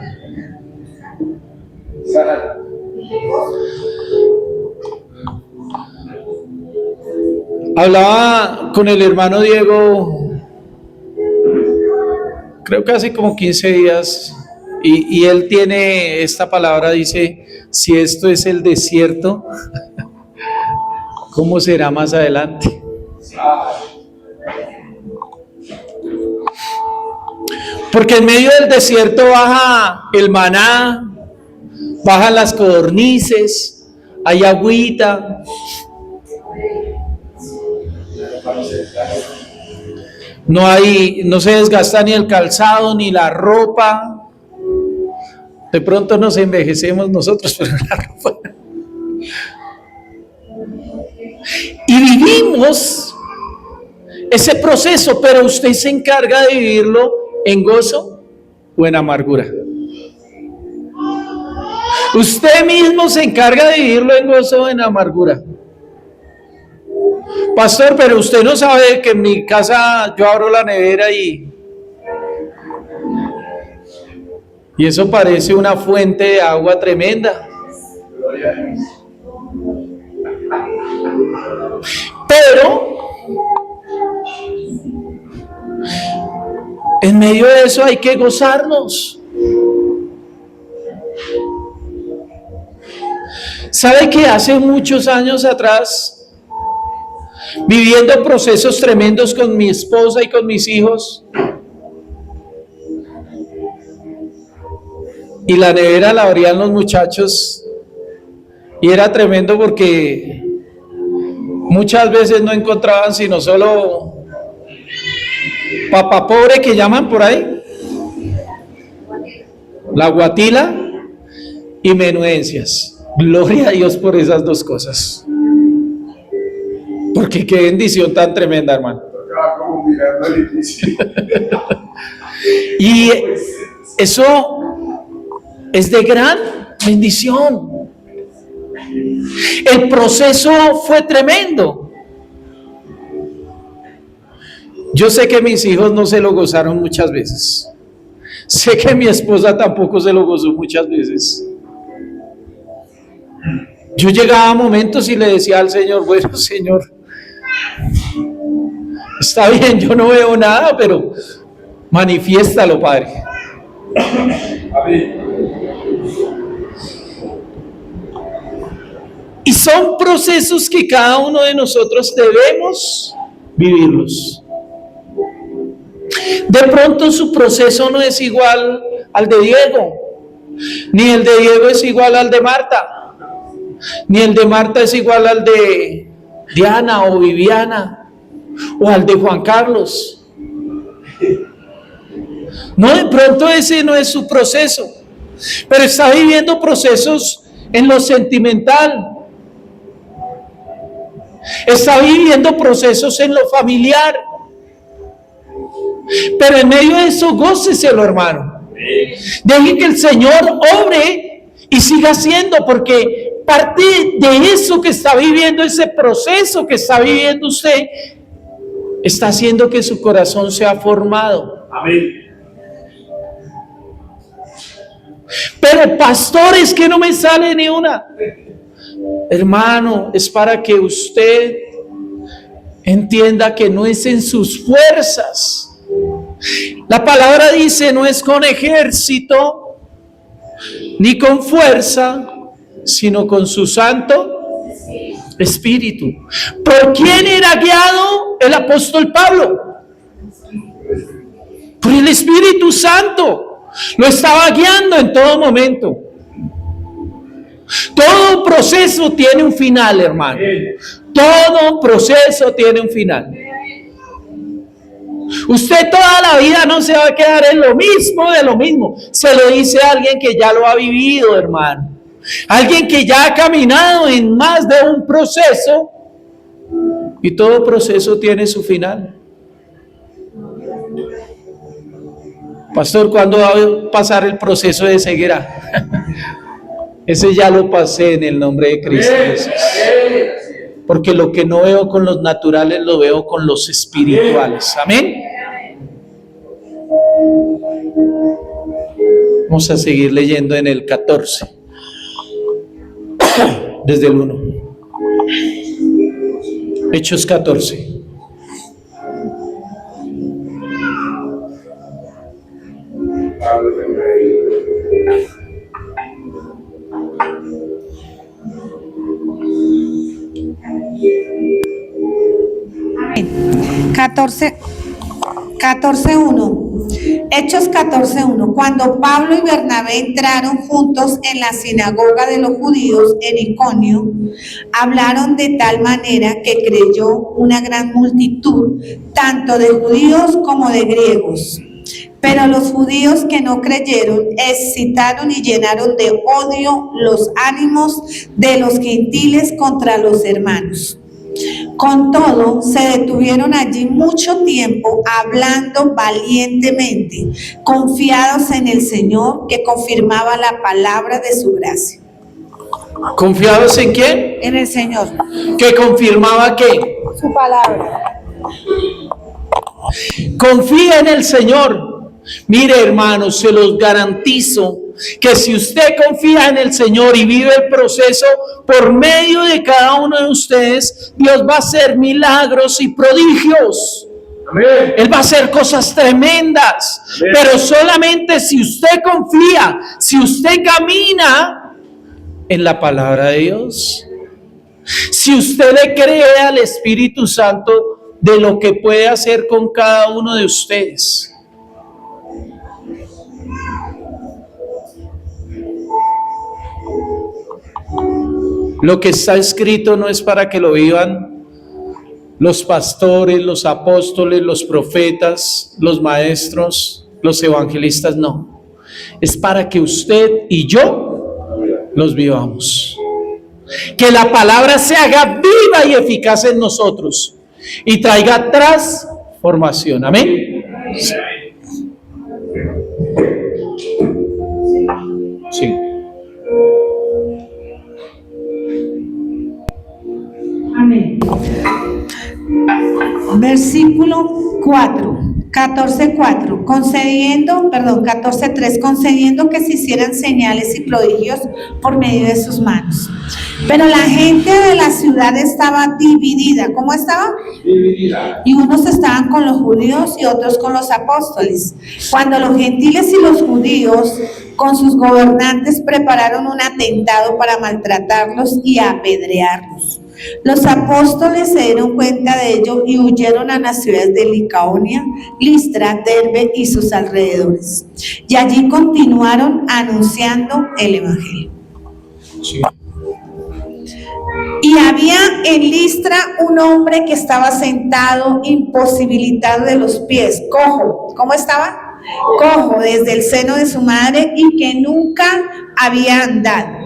Hablaba con el hermano Diego, creo que hace como 15 días, y él tiene esta palabra, dice: si esto es el desierto, ¿cómo será más adelante? Porque en medio del desierto baja el maná, bajan las codornices, hay agüita. No se desgasta ni el calzado ni la ropa. De pronto nos envejecemos nosotros, pero la ropa. Y vivimos ese proceso, pero usted se encarga de vivirlo en gozo o en amargura. Usted mismo se encarga de vivirlo en gozo o en amargura. Pastor, pero usted no sabe que en mi casa yo abro la nevera y Y eso parece una fuente de agua tremenda. Gloria a Dios. Pero en medio de eso hay que gozarnos. ¿Sabe que hace muchos años atrás, viviendo procesos tremendos con mi esposa y con mis hijos, y la nevera la abrían los muchachos, y era tremendo porque muchas veces no encontraban sino solo papa pobre, que llaman por ahí, la guatila y menudencias. Gloria a Dios por esas dos cosas, porque qué bendición tan tremenda, hermano. Tocaba como mirando el inicio. Y eso es de gran bendición. El proceso fue tremendo. Yo sé que mis hijos no se lo gozaron muchas veces. Sé que mi esposa tampoco se lo gozó muchas veces. Yo llegaba a momentos y le decía al Señor, bueno, Señor, está bien, yo no veo nada, pero manifiéstalo, Padre. Amén. Y son procesos que cada uno de nosotros debemos vivirlos. De pronto su proceso no es igual al de Diego, ni el de Diego es igual al de Marta, ni el de Marta es igual al de Diana o Viviana o al de Juan Carlos. No, de pronto ese no es su proceso, pero está viviendo procesos en lo sentimental, está viviendo procesos en lo familiar, pero en medio de eso góceselo, hermano. Deje que el Señor obre y siga haciendo, porque parte de eso que está viviendo, ese proceso que está viviendo usted, está haciendo que su corazón sea formado. Amén. Pero pastores, que no me sale ni una. Hermano, es para que usted entienda que no es en sus fuerzas. La palabra dice, no es con ejército ni con fuerza, sino con su Santo Espíritu. ¿Por quién era guiado el apóstol Pablo? Por el Espíritu Santo. Lo estaba guiando en todo momento. Todo proceso tiene un final, hermano. Todo proceso tiene un final. Usted toda la vida no se va a quedar en lo mismo de lo mismo. Se lo dice a alguien que ya lo ha vivido, hermano. Alguien que ya ha caminado en más de un proceso. Y todo proceso tiene su final. Pastor, ¿cuándo va a pasar el proceso de ceguera? Ese ya lo pasé en el nombre de Cristo Jesús. Porque lo que no veo con los naturales lo veo con los espirituales. Amén. Vamos a seguir leyendo en el 14. Desde el 1. Hechos 14. Amén. 14:1. Hechos 14:1. Cuando Pablo y Bernabé entraron juntos en la sinagoga de los judíos en Iconio, hablaron de tal manera que creyó una gran multitud, tanto de judíos como de griegos. Pero los judíos que no creyeron excitaron y llenaron de odio los ánimos de los gentiles contra los hermanos. Con todo, se detuvieron allí mucho tiempo hablando valientemente, confiados en el Señor que confirmaba la palabra de su gracia. ¿Confiados en quién? En el Señor. ¿Que confirmaba qué? Su palabra. Confía en el Señor. Mire, hermanos, se los garantizo que si usted confía en el Señor y vive el proceso por medio de cada uno de ustedes, Dios va a hacer milagros y prodigios. Amén. Él va a hacer cosas tremendas. Amén. Pero solamente si usted confía, si usted camina en la palabra de Dios, si usted le cree al Espíritu Santo de lo que puede hacer con cada uno de ustedes. Lo que está escrito no es para que lo vivan los pastores, los apóstoles, los profetas, los maestros, los evangelistas, no. Es para que usted y yo los vivamos. Que la palabra se haga viva y eficaz en nosotros y traiga transformación. Amén. Sí. Amén. Versículo 4, 14:4, 14:3, concediendo que se hicieran señales y prodigios por medio de sus manos. Pero la gente de la ciudad estaba dividida. ¿Cómo estaba? Dividida. Y unos estaban con los judíos y otros con los apóstoles. Cuando los gentiles y los judíos con sus gobernantes prepararon un atentado para maltratarlos y apedrearlos. Los apóstoles se dieron cuenta de ello y huyeron a las ciudades de Licaonia, Listra, Derbe y sus alrededores. Y allí continuaron anunciando el evangelio. Sí. Y había en Listra un hombre que estaba sentado, imposibilitado de los pies, cojo. ¿Cómo estaba? Cojo desde el seno de su madre y que nunca había andado.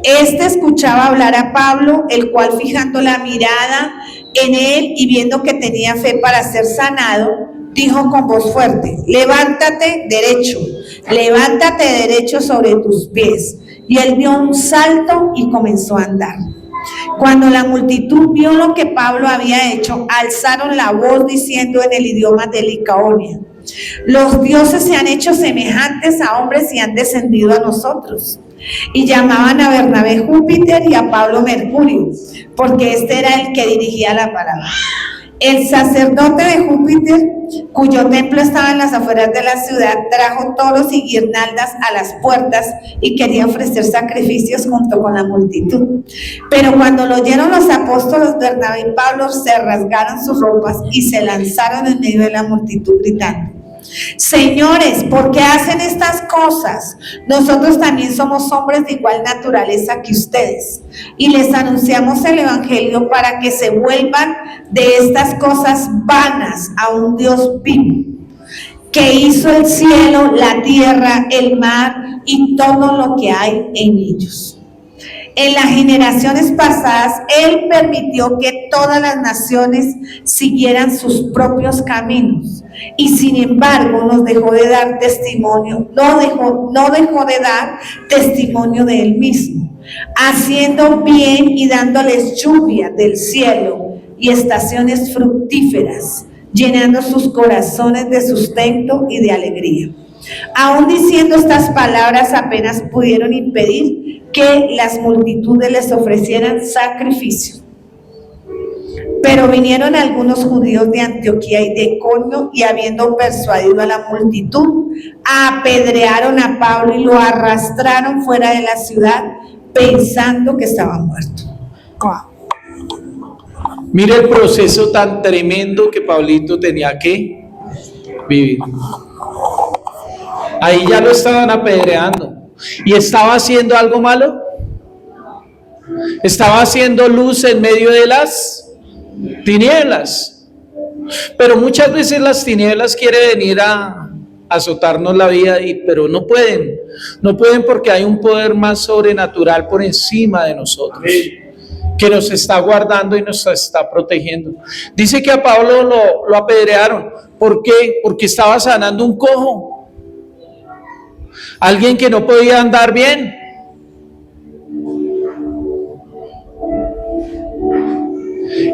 Este escuchaba hablar a Pablo, el cual, fijando la mirada en él y viendo que tenía fe para ser sanado, dijo con voz fuerte: levántate derecho sobre tus pies. Y él dio un salto y comenzó a andar. Cuando la multitud vio lo que Pablo había hecho, alzaron la voz diciendo en el idioma de Licaonia: los dioses se han hecho semejantes a hombres y han descendido a nosotros. Y llamaban a Bernabé Júpiter y a Pablo Mercurio, porque este era el que dirigía la palabra. El sacerdote de Júpiter, cuyo templo estaba en las afueras de la ciudad, trajo toros y guirnaldas a las puertas y quería ofrecer sacrificios junto con la multitud. Pero cuando lo oyeron los apóstoles, Bernabé y Pablo se rasgaron sus ropas y se lanzaron en medio de la multitud gritando: señores, ¿por qué hacen estas cosas? Nosotros también somos hombres de igual naturaleza que ustedes y les anunciamos el evangelio para que se vuelvan de estas cosas vanas a un Dios vivo, que hizo el cielo, la tierra, el mar y todo lo que hay en ellos. En las generaciones pasadas, Él permitió que todas las naciones siguieran sus propios caminos y sin embargo nos dejó de dar testimonio, no dejó de dar testimonio de Él mismo, haciendo bien y dándoles lluvia del cielo y estaciones fructíferas, llenando sus corazones de sustento y de alegría. Aún diciendo estas palabras, apenas pudieron impedir que las multitudes les ofrecieran sacrificio. Pero vinieron algunos judíos de Antioquía y de Iconio, y habiendo persuadido a la multitud, apedrearon a Pablo y lo arrastraron fuera de la ciudad, pensando que estaba muerto. Mire el proceso tan tremendo que Pablito tenía que vivir. Ahí ya lo estaban apedreando. ¿Y estaba haciendo algo malo? Estaba haciendo luz en medio de las tinieblas. Pero muchas veces las tinieblas quieren venir a azotarnos la vida, pero no pueden. No pueden porque hay un poder más sobrenatural por encima de nosotros, que nos está guardando y nos está protegiendo. Dice que a Pablo lo apedrearon. ¿Por qué? Porque estaba sanando un cojo. Alguien que no podía andar bien.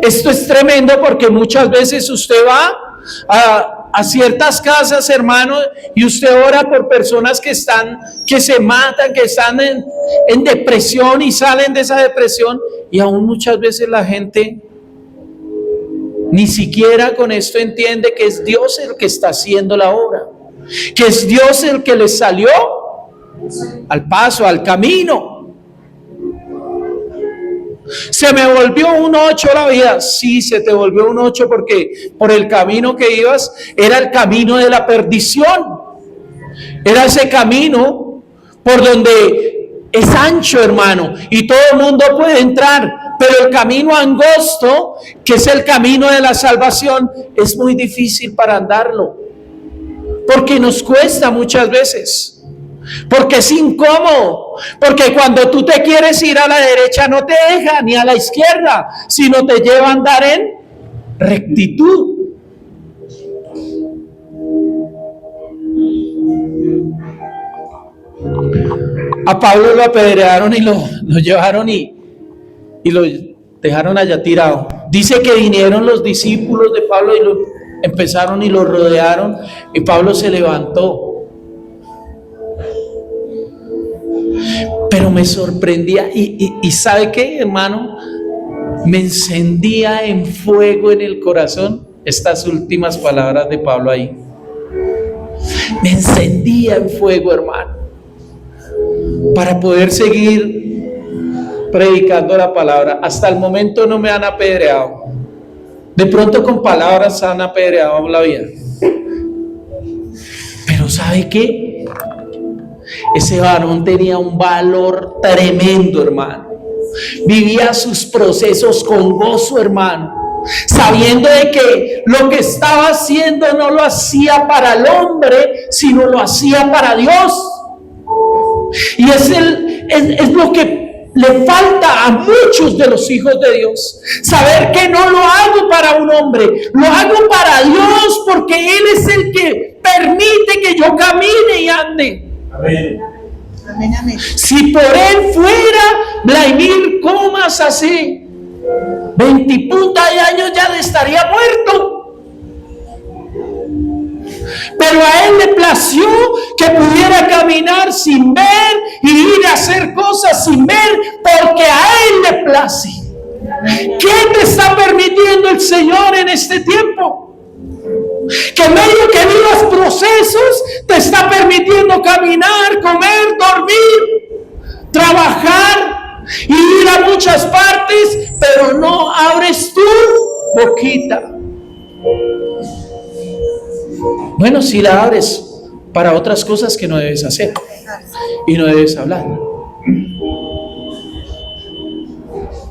Esto es tremendo porque muchas veces usted va a ciertas casas, hermano, y usted ora por personas que se matan, que están en depresión y salen de esa depresión, y aún muchas veces la gente ni siquiera con esto entiende que es Dios el que está haciendo la obra, que es Dios el que les salió al paso, al camino. Se me volvió un 8 la vida. Sí, se te volvió un 8 porque por el camino que ibas era el camino de la perdición. Era ese camino por donde es ancho, hermano, y todo el mundo puede entrar, pero el camino angosto, que es el camino de la salvación, es muy difícil para andarlo, porque nos cuesta muchas veces. Porque es incómodo, porque cuando tú te quieres ir a la derecha no te deja, ni a la izquierda, sino te lleva a andar en rectitud. A Pablo lo apedrearon y lo llevaron y lo dejaron allá tirado. Dice que vinieron los discípulos de Pablo y lo empezaron y lo rodearon, y Pablo se levantó. Pero me sorprendía y ¿sabe qué, hermano? Me encendía en fuego en el corazón estas últimas palabras de Pablo ahí. Me encendía en fuego, hermano, para poder seguir predicando la palabra. Hasta el momento no me han apedreado. De pronto con palabras han apedreado la vida. Pero ¿sabe qué? Ese varón tenía un valor tremendo, hermano. Vivía sus procesos con gozo, hermano, sabiendo de que lo que estaba haciendo no lo hacía para el hombre, sino lo hacía para Dios. Y es lo que le falta a muchos de los hijos de Dios, saber que no lo hago para un hombre, lo hago para Dios, porque Él es el que permite que yo camine y ande. Amén. Amén, amén. Si por Él fuera, Vladimir Comas hace 20 y punta de años ya estaría muerto. Pero a Él le plació que pudiera caminar sin ver y ir a hacer cosas sin ver, porque a Él le place. ¿Qué te está permitiendo el Señor en este tiempo? Que en medio que vivas procesos te está permitiendo caminar, comer, dormir, trabajar y ir a muchas partes, pero no abres tu boquita. Bueno, si la abres para otras cosas que no debes hacer y no debes hablar.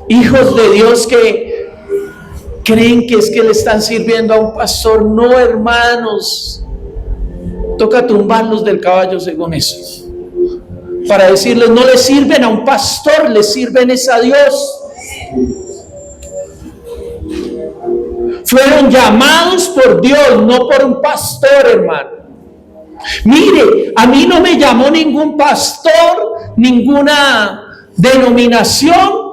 Hijos de Dios que creen que es que le están sirviendo a un pastor. No, hermanos, toca tumbarlos del caballo según eso, para decirles: no le sirven a un pastor, le sirven es a Dios. Fueron llamados por Dios, no por un pastor, hermano. Mire, a mí no me llamó ningún pastor, ninguna denominación.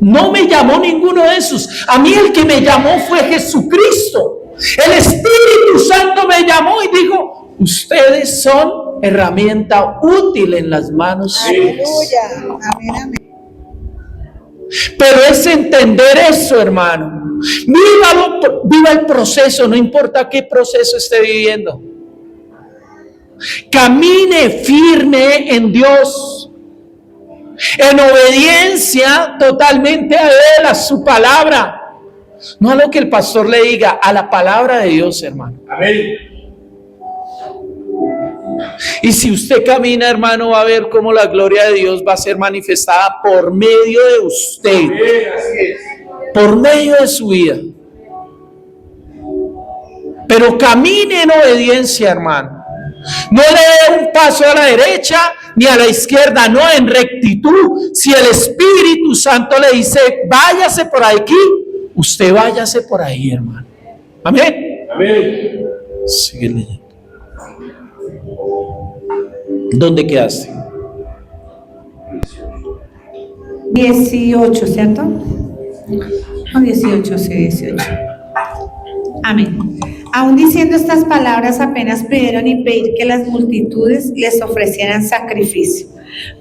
No me llamó ninguno de esos. A mí el que me llamó fue Jesucristo. El Espíritu Santo me llamó y dijo: ustedes son herramienta útil en las manos suyas. Aleluya. Amén, amén. Pero es entender eso, hermano. Viva el proceso, no importa qué proceso esté viviendo. Camine firme en Dios, en obediencia totalmente a Él, a su palabra. No a lo que el pastor le diga, a la palabra de Dios, hermano. Amén. Y si usted camina, hermano, va a ver cómo la gloria de Dios va a ser manifestada por medio de usted, Amén, así es. por medio de su vida. Pero camine en obediencia, hermano. No le dé un paso a la derecha ni a la izquierda, no, en rectitud. Si el Espíritu Santo le dice: váyase por aquí, usted váyase por ahí, hermano. Amén. Amén. Sigue leyendo. ¿Dónde quedaste? 18, ¿cierto? No, 18, sí, 18. Amén. Aún diciendo estas palabras, apenas pudieron impedir que las multitudes les ofrecieran sacrificio.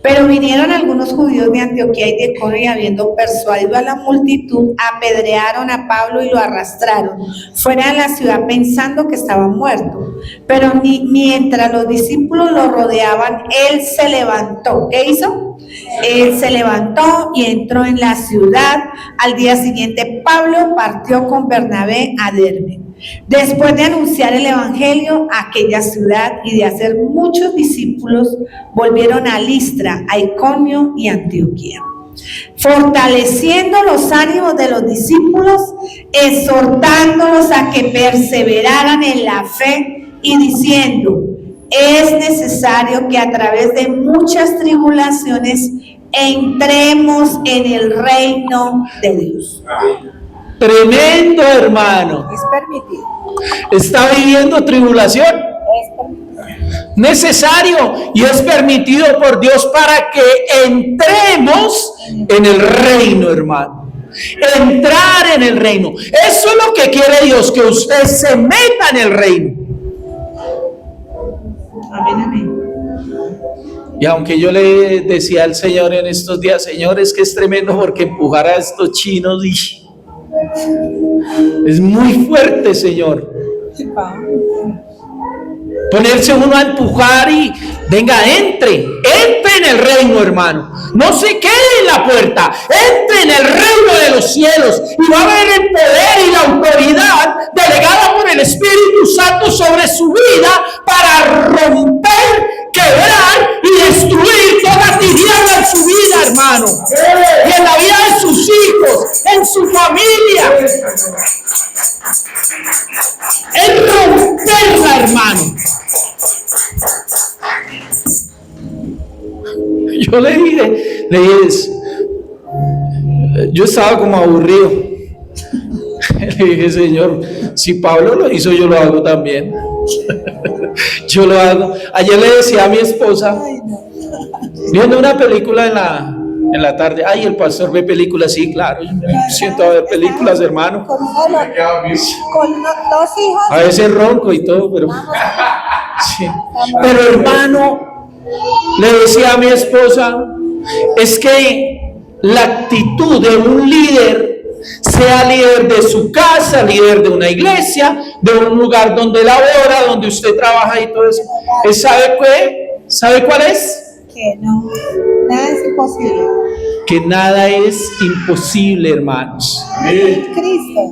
Pero vinieron algunos judíos de Antioquía y de Iconio, y habiendo persuadido a la multitud, apedrearon a Pablo y lo arrastraron fuera de la ciudad pensando que estaba muerto. Pero mientras los discípulos lo rodeaban, él se levantó. ¿Qué hizo? Él se levantó y entró en la ciudad. Al día siguiente Pablo partió con Bernabé a Derbe. Después de anunciar el evangelio a aquella ciudad y de hacer muchos discípulos, volvieron a Listra, a Iconio y Antioquía, fortaleciendo los ánimos de los discípulos, exhortándolos a que perseveraran en la fe y diciendo: es necesario que a través de muchas tribulaciones entremos en el reino de Dios. Tremendo, hermano. Es permitido. ¿Está viviendo tribulación? Es permitido. Necesario y es permitido por Dios para que entremos en el reino, hermano. Entrar en el reino. Eso es lo que quiere Dios, que usted se meta en el reino. Amén, amén. Y aunque yo le decía al Señor en estos días: Señor, es que es tremendo porque empujar a estos chinos es muy fuerte, Señor. Ponerse uno a empujar y venga, entre en el reino, hermano. No se quede en la puerta, entre en el reino de los cielos y va a haber el poder y la autoridad delegada por el Espíritu Santo sobre su vida para romper, quebrar y destruir toda tiniebla en su vida, hermano, y en la vida de sus hijos, en su familia. Es romperla, hermano. Yo le dije, yo estaba como aburrido. Le dije: Señor, si Pablo lo hizo, yo lo hago también. Yo lo hago. Ayer le decía a mi esposa, viendo una película en la tarde: ay, el pastor ve películas. Sí, claro, yo me siento a ver películas, hermano. Con los hijos. A veces ronco y todo, pero sí. Pero, hermano, le decía a mi esposa, es que la actitud de un líder, sea líder de su casa, líder de una iglesia, de un lugar donde labora, donde usted trabaja y todo eso, ¿sabe qué? ¿Sabe cuál es? Que no, nada es imposible. Que nada es imposible, hermanos. Cristo.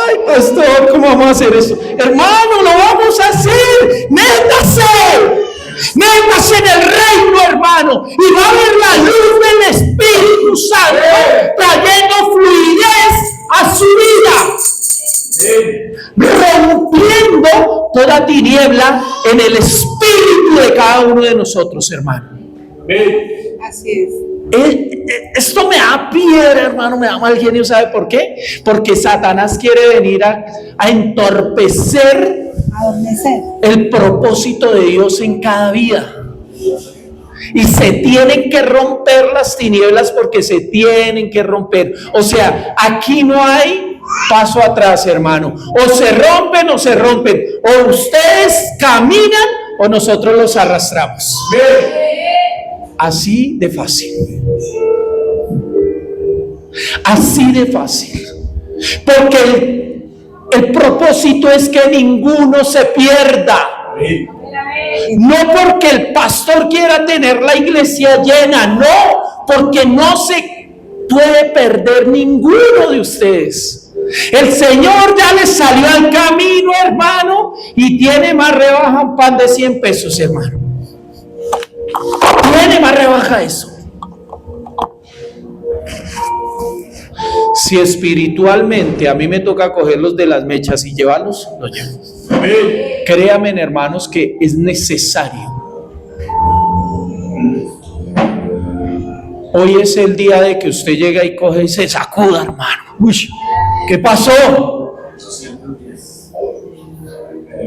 Ay, pastor, ¿cómo vamos a hacer eso? Hermano, lo vamos a hacer. Métase en el reino, hermano, y va a ver la luz del Espíritu Santo trayendo fluidez a su vida, rompiendo toda tiniebla en el espíritu de cada uno de nosotros, hermano. Así es. Esto me da piedra, hermano, me da mal genio. ¿Sabe por qué? Porque Satanás quiere venir a entorpecer el propósito de Dios en cada vida. Y se tienen que romper las tinieblas, porque se tienen que romper. O sea, aquí no hay paso atrás, hermano. O se rompen o se rompen. O ustedes caminan o nosotros los arrastramos. Así de fácil. Así de fácil. Porque el propósito es que ninguno se pierda. No porque el pastor quiera tener la iglesia llena, no, porque no se puede perder ninguno de ustedes. El Señor ya les salió al camino, hermano, y tiene más rebaja un pan de 100 pesos, hermano. Tiene más rebaja eso. Si espiritualmente a mí me toca cogerlos de las mechas y llevarlos, los llevo. Créanme, hermanos, que es necesario. Hoy es el día de que usted llega y coge y se sacuda, hermano. Uy, ¿qué pasó?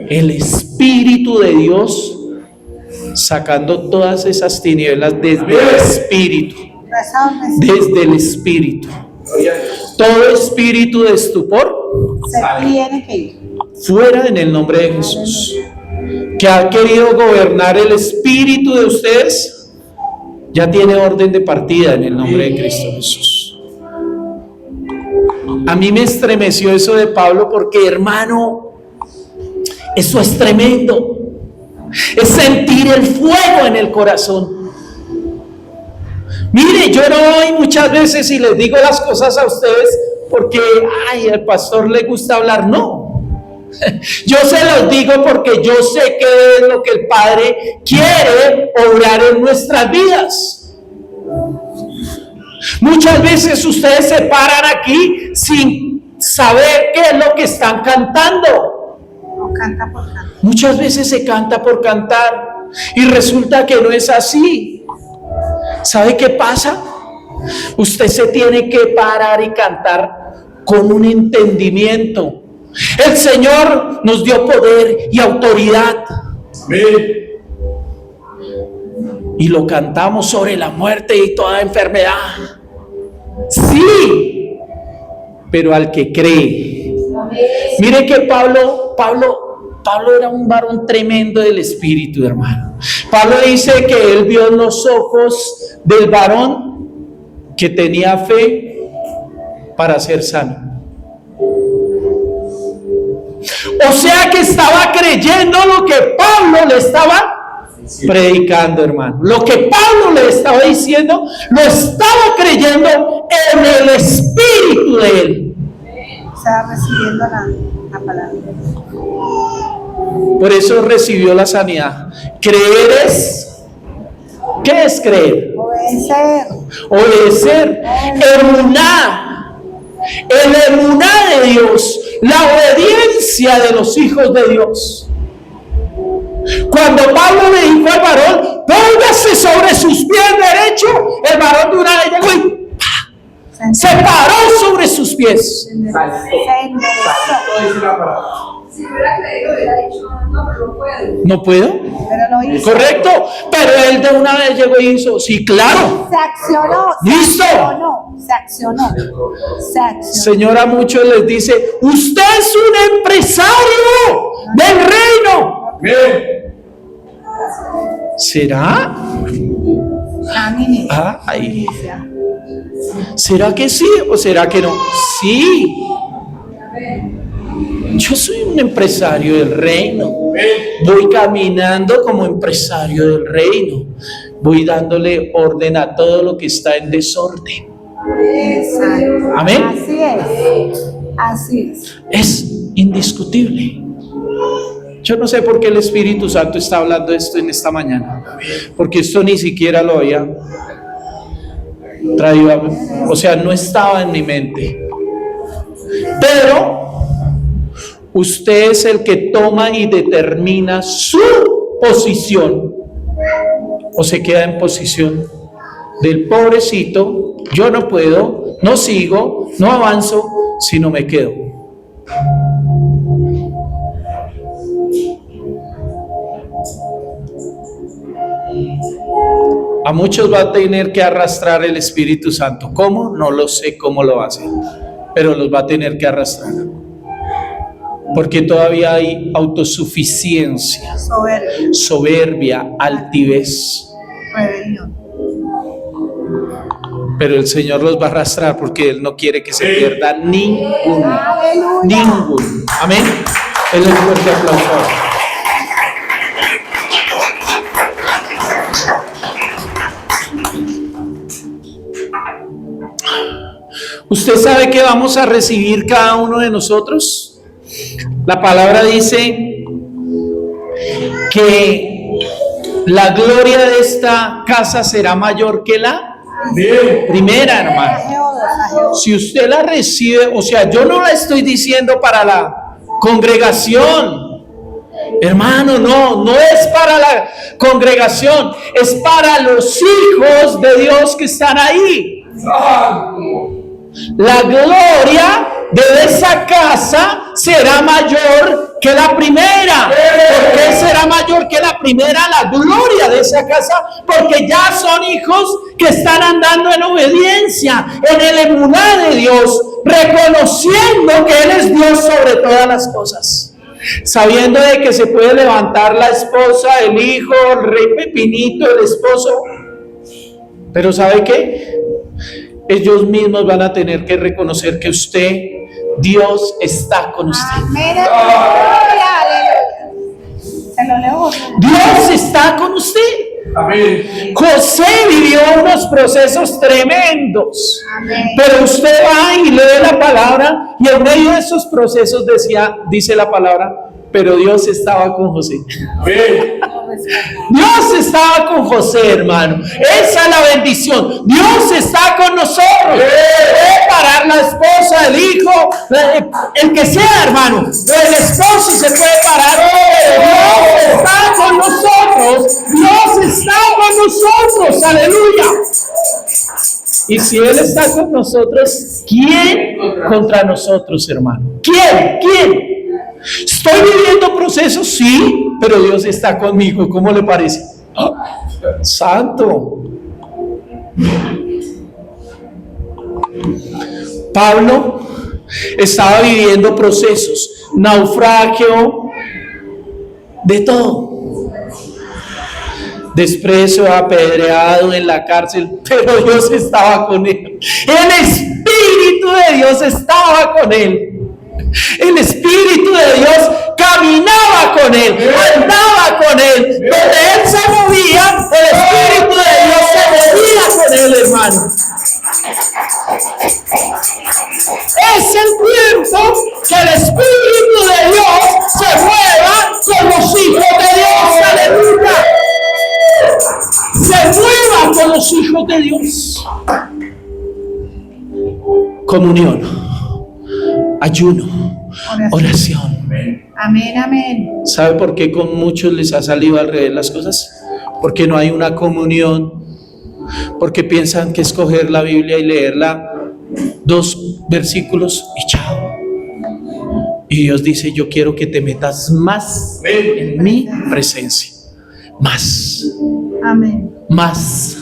El Espíritu de Dios sacando todas esas tinieblas desde el Espíritu. Desde el Espíritu. Gloria a Dios. Todo espíritu de estupor, Se tiene que ir. fuera en el nombre de Jesús. Que ha querido gobernar el espíritu de ustedes, ya tiene orden de partida en el nombre de Cristo Jesús. A mí me estremeció eso de Pablo porque, hermano, eso es tremendo. Es sentir el fuego en el corazón. Mire, yo no voy muchas veces y les digo las cosas a ustedes porque, ay, al pastor le gusta hablar. No. Yo se los digo porque yo sé qué es lo que el Padre quiere obrar en nuestras vidas. Muchas veces ustedes se paran aquí sin saber qué es lo que están cantando. No canta por cantar. Muchas veces se canta por cantar y resulta que no es así. ¿Sabe qué pasa? Usted se tiene que parar y cantar con un entendimiento. El Señor nos dio poder y autoridad. Amén. Y lo cantamos sobre la muerte y toda enfermedad. Sí, pero al que cree. Mire que Pablo era un varón tremendo del espíritu, hermano. Pablo dice que él vio en los ojos del varón que tenía fe para ser sano. O sea que estaba creyendo lo que Pablo le estaba predicando, hermano. Lo que Pablo le estaba diciendo, lo estaba creyendo en el espíritu de él. Estaba recibiendo la palabra. Por eso recibió la sanidad. Creer es, ¿qué es creer? Obedecer. Obedecer. Emuná. El emuná de Dios, la obediencia de los hijos de Dios. Cuando Pablo le dijo al varón, póngase sobre sus pies derechos, el varón de una vez llegó y ¡pah! Se paró sobre sus pies. Se enderezó. Todo dice la palabra. Si hubiera creído, hubiera dicho, no, pero no puedo. ¿No puedo? Pero lo hizo. Correcto, pero él de una vez llegó y hizo, sí, claro. Se accionó. ¡Listo! Se accionó. Se accionó. Señor, a muchos les dice, usted es un empresario del reino. Amén. ¿Será? Amén. Ay. ¿Será que sí o será que no? Sí. Yo soy un empresario del reino. Voy caminando como empresario del reino. Voy dándole orden a todo lo que está en desorden. Exacto. Amén. Así es. Así es. Es indiscutible. Yo no sé por qué el Espíritu Santo está hablando esto en esta mañana. Porque esto ni siquiera lo había traído, o sea, no estaba en mi mente. Pero usted es el que toma y determina su posición. O se queda en posición del pobrecito, yo no puedo, no sigo, no avanzo, sino me quedo. A muchos va a tener que arrastrar el Espíritu Santo. ¿Cómo? No lo sé cómo lo hace, pero los va a tener que arrastrar. Porque todavía hay autosuficiencia, Soberbia. soberbia, altivez. Rebelión. Pero el Señor los va a arrastrar porque Él no quiere que se pierda ninguno. Aleluya. Ninguno. Amén. Él es fuerte aplauso. ¿Usted sabe qué vamos a recibir cada uno de nosotros? La palabra dice que la gloria de esta casa será mayor que la primera, hermano. Si usted la recibe, o sea, yo no la estoy diciendo para la congregación, hermano, no es para la congregación, es para los hijos de Dios que están ahí. La gloria de esa casa será mayor que la primera. ¿Por qué será mayor que la primera la gloria de esa casa? Porque ya son hijos que están andando en obediencia, en el emuná de Dios, reconociendo que Él es Dios sobre todas las cosas. Sabiendo de que se puede levantar la esposa, el hijo, el rey Pepinito, el esposo. Pero ¿sabe qué? Ellos mismos van a tener que reconocer que usted, Dios está con usted. Amén. Aleluya. Se lo leo. Dios está con usted. Amén. José vivió unos procesos tremendos. Amén. Pero usted va y lee la palabra y en medio de esos procesos dice la palabra, pero Dios estaba con José. Amén. Dios estaba con José, hermano. Esa es la bendición. Dios está con nosotros. Puede parar la esposa, el hijo, el que sea, hermano. El esposo se puede parar. Dios está con nosotros. Dios está con nosotros. Aleluya. Y si Él está con nosotros, ¿quién contra nosotros, hermano? ¿Quién? ¿Estoy viviendo procesos? Sí, pero Dios está conmigo. ¿Cómo le parece? ¡Ah! Santo. Pablo estaba viviendo procesos, naufragio, de todo. Desprecio, apedreado, en la cárcel, pero Dios estaba con él. El Espíritu de Dios estaba con él. El Espíritu de Dios caminaba con él, andaba con él. Donde él se movía, el Espíritu de Dios se movía con él, hermano. Es el tiempo que el Espíritu de Dios se mueva con los hijos de Dios. Aleluya. Se mueva con los hijos de Dios. Comunión, ayuno, oración. Amén, amén. ¿Sabe por qué con muchos les ha salido al revés las cosas? Porque no hay una comunión, porque piensan que escoger la Biblia y leerla 2 versículos y chao. Y Dios dice, yo quiero que te metas más en mi presencia. Más. Amén. Más.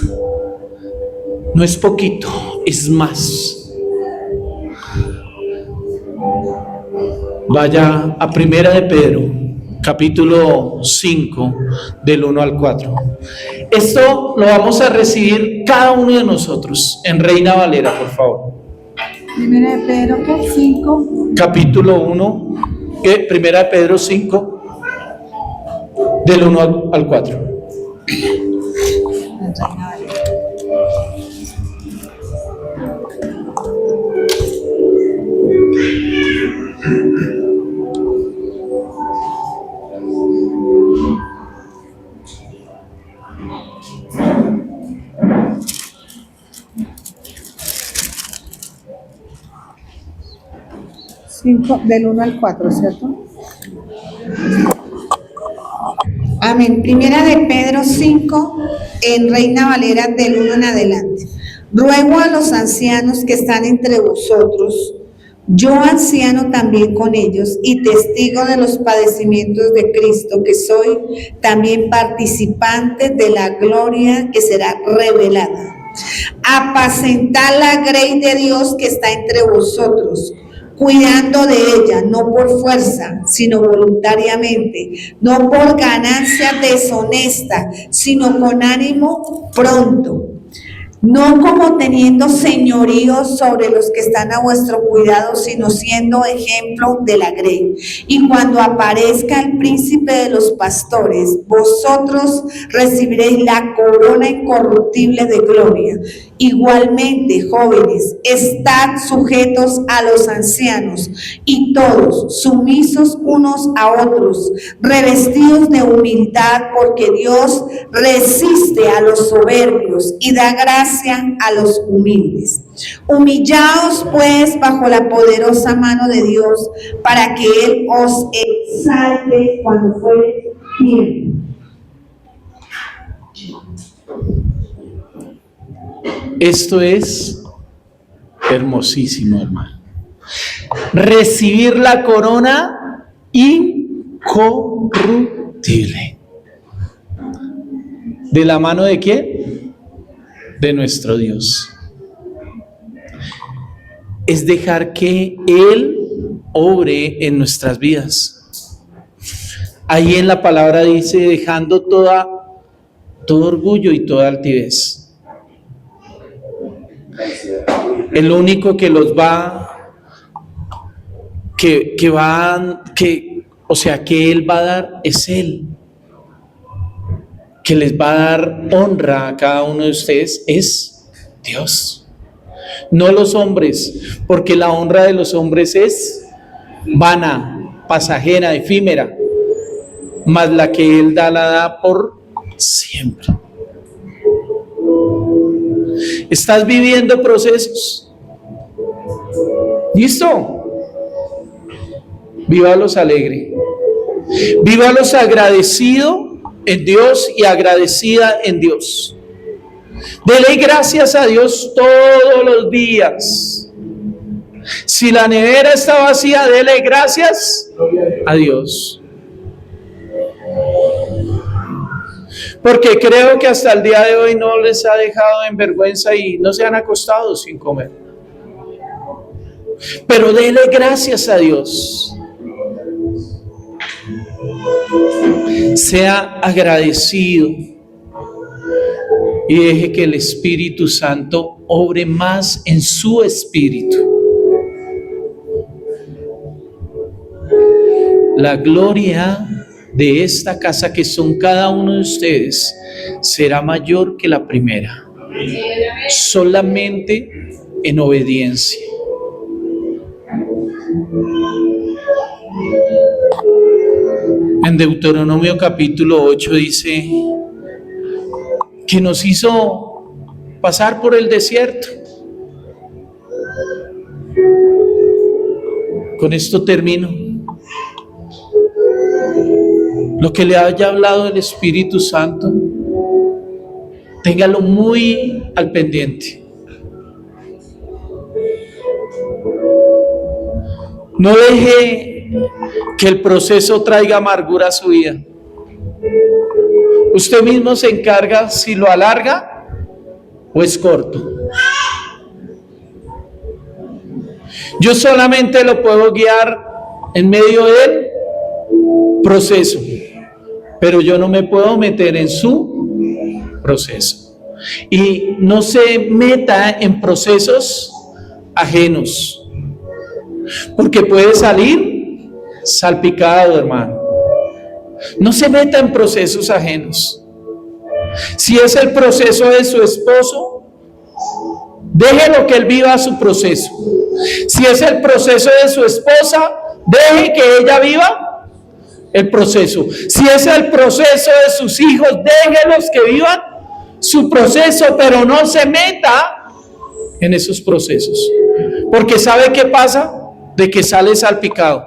No es poquito, es más. Vaya a Primera de Pedro, capítulo 5, del 1 al 4. Esto lo vamos a recibir cada uno de nosotros en Reina Valera, por favor. Primera de Pedro, ¿qué? 5. Capítulo 1, Primera de Pedro 5, del 1 al 4. Del 1 al 4, ¿cierto? Amén. Primera de Pedro 5, en Reina Valera, del 1 en adelante. Ruego a los ancianos que están entre vosotros, yo anciano también con ellos y testigo de los padecimientos de Cristo, que soy también participante de la gloria que será revelada. Apacentad la grey de Dios que está entre vosotros, cuidando de ella, no por fuerza, sino voluntariamente, no por ganancia deshonesta, sino con ánimo pronto, no como teniendo señorío sobre los que están a vuestro cuidado, sino siendo ejemplo de la grey. Y cuando aparezca el príncipe de los pastores, vosotros recibiréis la corona incorruptible de gloria. Igualmente, jóvenes, estad sujetos a los ancianos y todos sumisos unos a otros, revestidos de humildad, porque Dios resiste a los soberbios y da gracia a los humildes. Humillaos pues bajo la poderosa mano de Dios, para que Él os exalte cuando fuere tiempo. Esto es hermosísimo, hermano. Recibir la corona incorruptible. incorruptible. ¿De la mano de quién? De nuestro Dios. Es dejar que Él obre en nuestras vidas. Ahí en la palabra dice, dejando todo orgullo y toda altivez. El único que los va, que Él va a dar es Él. Que les va a dar honra a cada uno de ustedes es Dios. No los hombres, porque la honra de los hombres es vana, pasajera, efímera, mas la que Él da, la da por siempre. ¿Estás viviendo procesos? ¿Listo? Vívalos alegre. Vívalos agradecido en Dios y agradecida en Dios. Dele gracias a Dios todos los días. Si la nevera está vacía, dele gracias a Dios. Porque creo que hasta el día de hoy no les ha dejado en vergüenza y no se han acostado sin comer. Pero dele gracias a Dios. Sea agradecido. Y deje que el Espíritu Santo obre más en su espíritu. La gloria de esta casa, que son cada uno de ustedes, será mayor que la primera. Solamente en obediencia. En Deuteronomio capítulo 8 dice que nos hizo pasar por el desierto. Con esto termino. Lo que le haya hablado el Espíritu Santo, téngalo muy al pendiente. No deje que el proceso traiga amargura a su vida. Usted mismo se encarga si lo alarga o es corto. Yo solamente lo puedo guiar en medio del proceso, pero yo no me puedo meter en su proceso. Y no se meta en procesos ajenos, porque puede salir salpicado, hermano. No se meta en procesos ajenos. Si es el proceso de su esposo, déjelo que él viva su proceso. Si es el proceso de su esposa, deje que ella viva el proceso. Si es el proceso de sus hijos, déjelos que vivan su proceso, pero no se meta en esos procesos. Porque ¿sabe qué pasa? De que sale salpicado.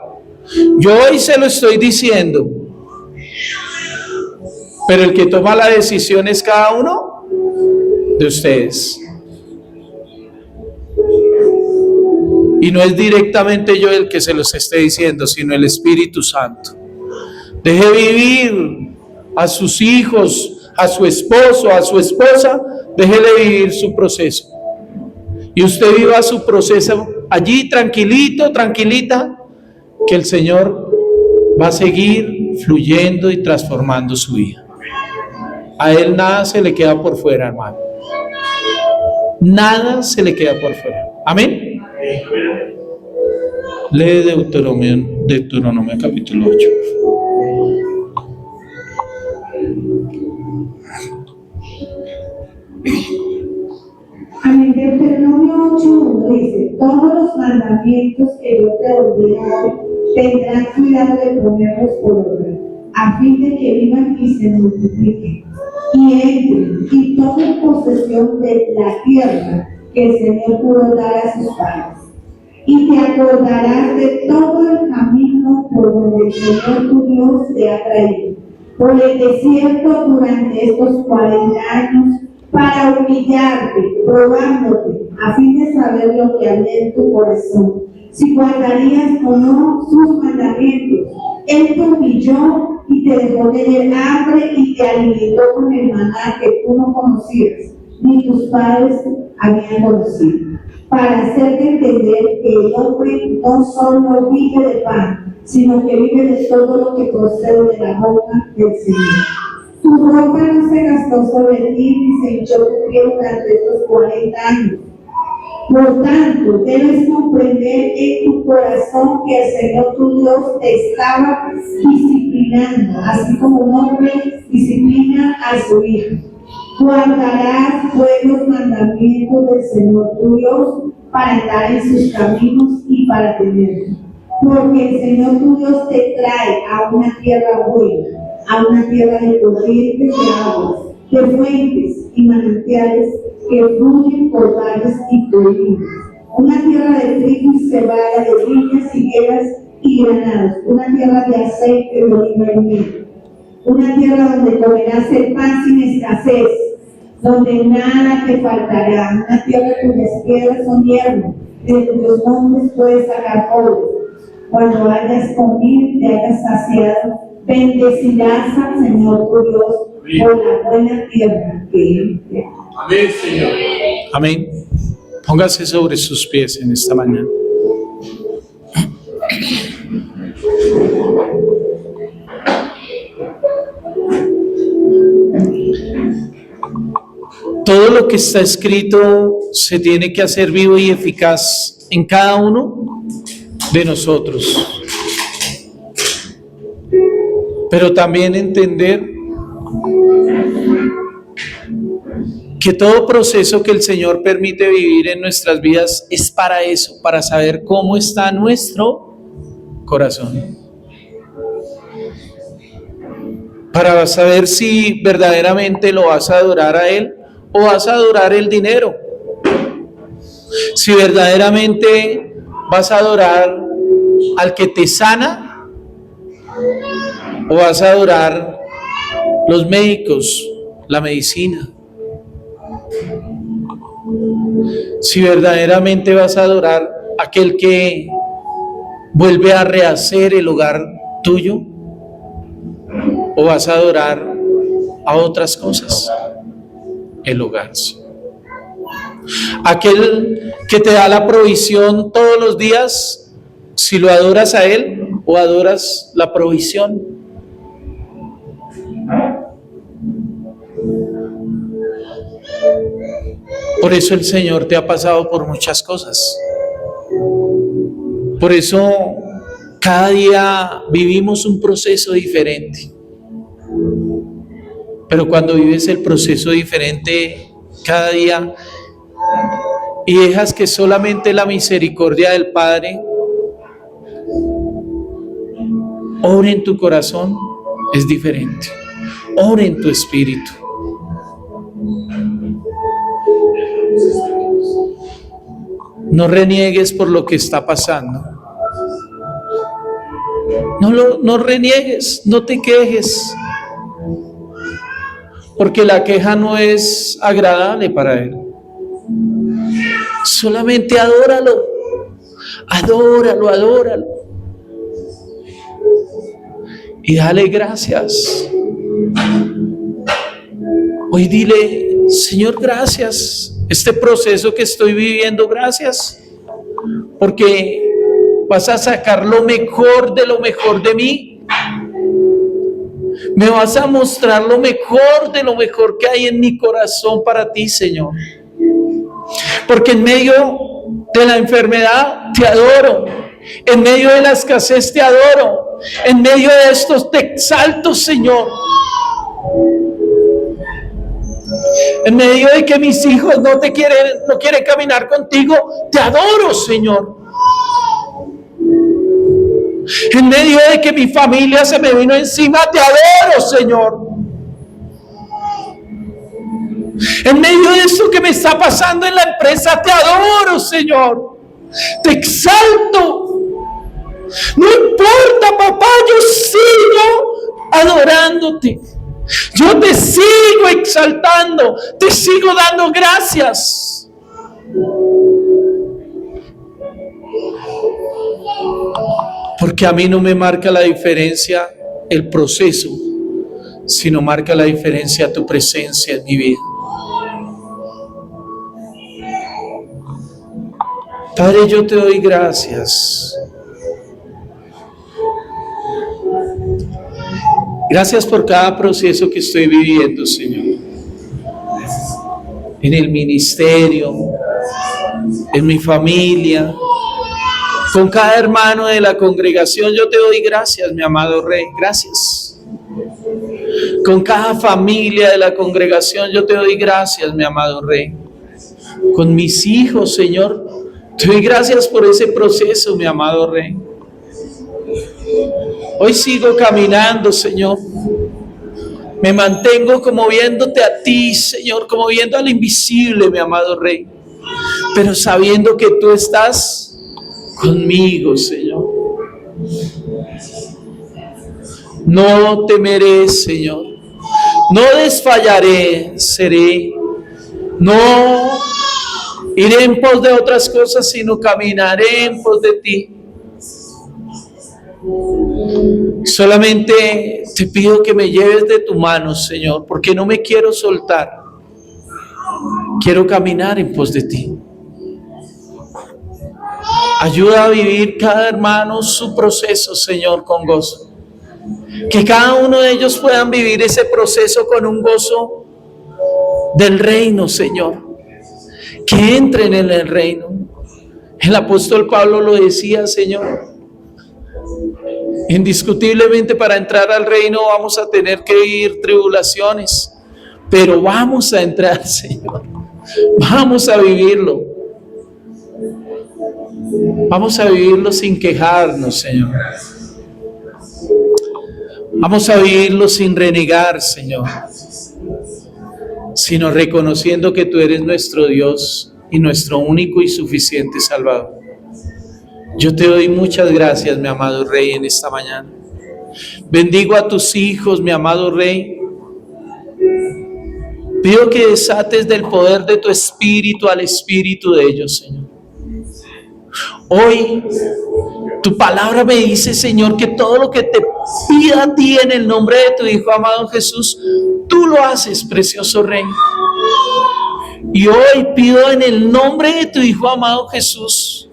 Yo hoy se lo estoy diciendo, pero el que toma la decisión es cada uno de ustedes. Y no es directamente yo el que se los esté diciendo, sino el Espíritu Santo. Deje vivir a sus hijos, a su esposo, a su esposa, déjele vivir su proceso. Y usted viva su proceso allí tranquilito, tranquilita, que el Señor va a seguir fluyendo y transformando su vida. A Él nada se le queda por fuera, hermano. Nada se le queda por fuera. Amén. Lee Deuteronomio capítulo 8. En Deuteronomio 8 dice: todos los mandamientos que yo te ordeno hoy tendrán cuidado de ponerlos por obra, a fin de que vivan y se multipliquen, y entren y tomen posesión de la tierra que el Señor juró dar a sus padres. Y te acordarás de todo el camino por donde el Señor tu Dios te ha traído, por el desierto durante estos 40 años, para humillarte, probándote, a fin de saber lo que había en tu corazón, si guardarías o no sus mandamientos. Él te humilló y te dejó tener hambre y te alimentó con el maná que tú no conocías, ni tus padres habían conocido, para hacerte entender que el hombre no solo vive de pan, sino que vive de todo lo que procede de la boca del Señor. Tu ropa no se gastó sobre ti ni se hinchó tu piel durante estos 40 años. Por tanto, debes comprender en tu corazón que el Señor tu Dios te estaba disciplinando, así como un hombre disciplina a su hijo. Guardarás pues los mandamientos del Señor tu Dios para andar en sus caminos y para tenerlo. Porque el Señor tu Dios te trae a una tierra buena, a una tierra de corrientes de aguas, de fuentes y manantiales que fluyen por valles y colinas, una tierra de trigo y cebada, de viñas, higueras y granados, una tierra de aceite de oliva y miel, una tierra donde comerás el pan sin escasez, donde nada te faltará, una tierra cuyas piedras son hierro, de cuyos montes puedes sacar oro. Cuando hayas comido y te hayas saciado, bendecirás al Señor tu Dios por la buena tierra que Él te da. Amén, Señor. Amén. Póngase sobre sus pies en esta mañana. Todo lo que está escrito se tiene que hacer vivo y eficaz en cada uno de nosotros. Pero también entender que todo proceso que el Señor permite vivir en nuestras vidas es para eso, para saber cómo está nuestro corazón. Para saber si verdaderamente lo vas a adorar a Él o vas a adorar el dinero. Si verdaderamente vas a adorar al que te sana o vas a adorar los médicos, la medicina. Si verdaderamente vas a adorar a aquel que vuelve a rehacer el hogar tuyo, o vas a adorar a otras cosas, el hogar. Aquel que te da la provisión todos los días, si lo adoras a Él o adoras la provisión. Por eso el Señor te ha pasado por muchas cosas. Por eso cada día vivimos un proceso diferente. Pero cuando vives el proceso diferente cada día y dejas que solamente la misericordia del Padre obre en tu corazón, es diferente. Ore en tu espíritu. No reniegues por lo que está pasando. No reniegues, no te quejes. Porque la queja no es agradable para Él. Solamente adóralo. Adóralo. Y dale gracias. Hoy dile, Señor, gracias. Este proceso que estoy viviendo, gracias. Porque vas a sacar lo mejor de mí. Me vas a mostrar lo mejor de lo mejor que hay en mi corazón para ti, Señor. Porque en medio de la enfermedad te adoro. En medio de la escasez te adoro. En medio de estos te exalto, Señor. En medio de que mis hijos no quieren caminar contigo, te adoro, Señor. En medio de que mi familia se me vino encima, te adoro, Señor. En medio de esto que me está pasando en la empresa, te adoro, Señor. Te exalto. No importa, papá, yo sigo adorándote. Yo te sigo exaltando, te sigo dando gracias. Porque a mí no me marca la diferencia el proceso, sino marca la diferencia tu presencia en mi vida. Padre, yo te doy gracias. Gracias por cada proceso que estoy viviendo, Señor. En el ministerio, en mi familia, con cada hermano de la congregación, yo te doy gracias, mi amado Rey, gracias. Con cada familia de la congregación, yo te doy gracias, mi amado Rey. Con mis hijos, Señor, te doy gracias por ese proceso, mi amado Rey. Hoy sigo caminando, Señor. Me mantengo como viéndote a ti, Señor, como viendo al invisible, mi amado Rey. Pero sabiendo que tú estás conmigo, Señor. No temeré, Señor. No desfallaré, seré. No iré en pos de otras cosas, sino caminaré en pos de ti. Solamente te pido que me lleves de tu mano, Señor, porque no me quiero soltar. Quiero caminar en pos de ti. Ayuda a vivir cada hermano su proceso, Señor, con gozo. Que cada uno de ellos puedan vivir ese proceso con un gozo del reino, Señor. Que entren en el reino. El apóstol Pablo lo decía, Señor. Indiscutiblemente para entrar al reino vamos a tener que vivir tribulaciones, pero vamos a entrar, Señor. Vamos a vivirlo. Vamos a vivirlo sin quejarnos, Señor. Vamos a vivirlo sin renegar, Señor, sino reconociendo que tú eres nuestro Dios y nuestro único y suficiente Salvador. Yo te doy muchas gracias, mi amado Rey, en esta mañana. Bendigo a tus hijos, mi amado Rey. Pido que desates del poder de tu espíritu al espíritu de ellos, Señor. Hoy, tu palabra me dice, Señor, que todo lo que te pida a ti en el nombre de tu Hijo amado Jesús, tú lo haces, precioso Rey. Y hoy pido en el nombre de tu Hijo amado Jesús,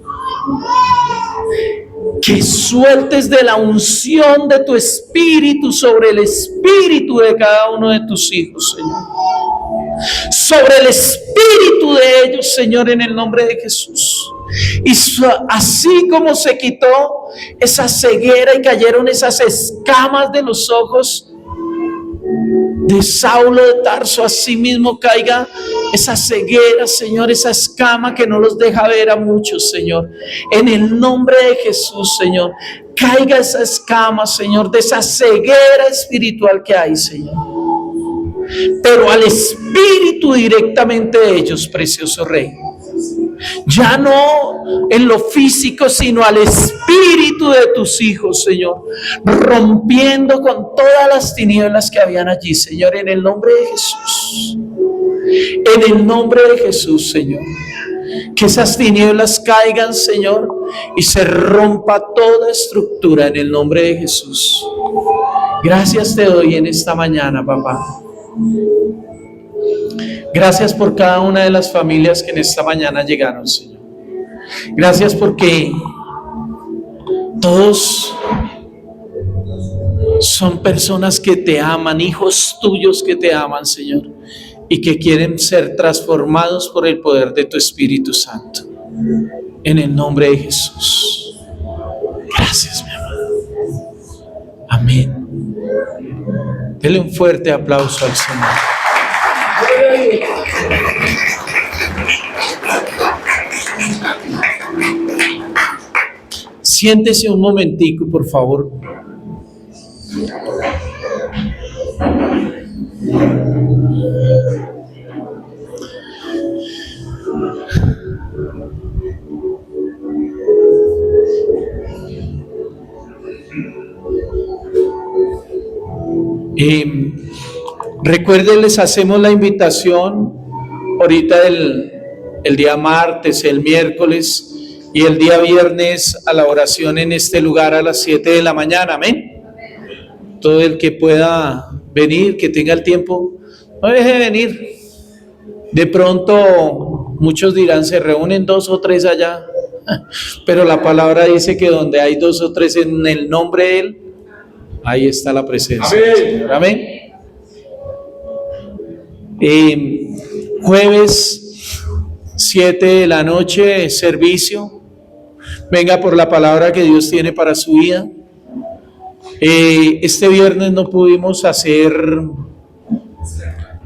que sueltes de la unción de tu espíritu sobre el espíritu de cada uno de tus hijos, Señor. Sobre el espíritu de ellos, Señor, en el nombre de Jesús. Y así como se quitó esa ceguera y cayeron esas escamas de los ojos de Saulo de Tarso, así mismo caiga esa ceguera, Señor, esa escama que no los deja ver a muchos, Señor. En el nombre de Jesús, Señor, caiga esa escama, Señor, de esa ceguera espiritual que hay, Señor. Pero al espíritu directamente de ellos, precioso Rey. Ya no en lo físico, sino al espíritu de tus hijos, Señor, rompiendo con todas las tinieblas que habían allí, Señor, en el nombre de Jesús. En el nombre de Jesús, Señor, que esas tinieblas caigan, Señor, y se rompa toda estructura en el nombre de Jesús. Gracias te doy en esta mañana, papá. Gracias por cada una de las familias que en esta mañana llegaron, Señor. Gracias porque todos son personas que te aman, hijos tuyos que te aman, Señor, y que quieren ser transformados por el poder de tu Espíritu Santo. En el nombre de Jesús. Gracias, mi amado. Amén. Dele un fuerte aplauso al Señor. Siéntese un momentico, por favor. Recuerden, les hacemos la invitación ahorita el día martes, el miércoles Y el día viernes a la oración en este lugar a las 7 de la mañana, amén. Todo el que pueda venir, que tenga el tiempo, no deje de venir. De pronto muchos dirán, se reúnen 2 o 3 allá, pero la palabra dice que donde hay 2 o 3 en el nombre de Él, ahí está la presencia del Señor. Amén. Jueves 7 de la noche, servicio. Venga por la palabra que Dios tiene para su vida. Este viernes no pudimos hacer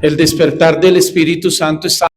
el despertar del Espíritu Santo.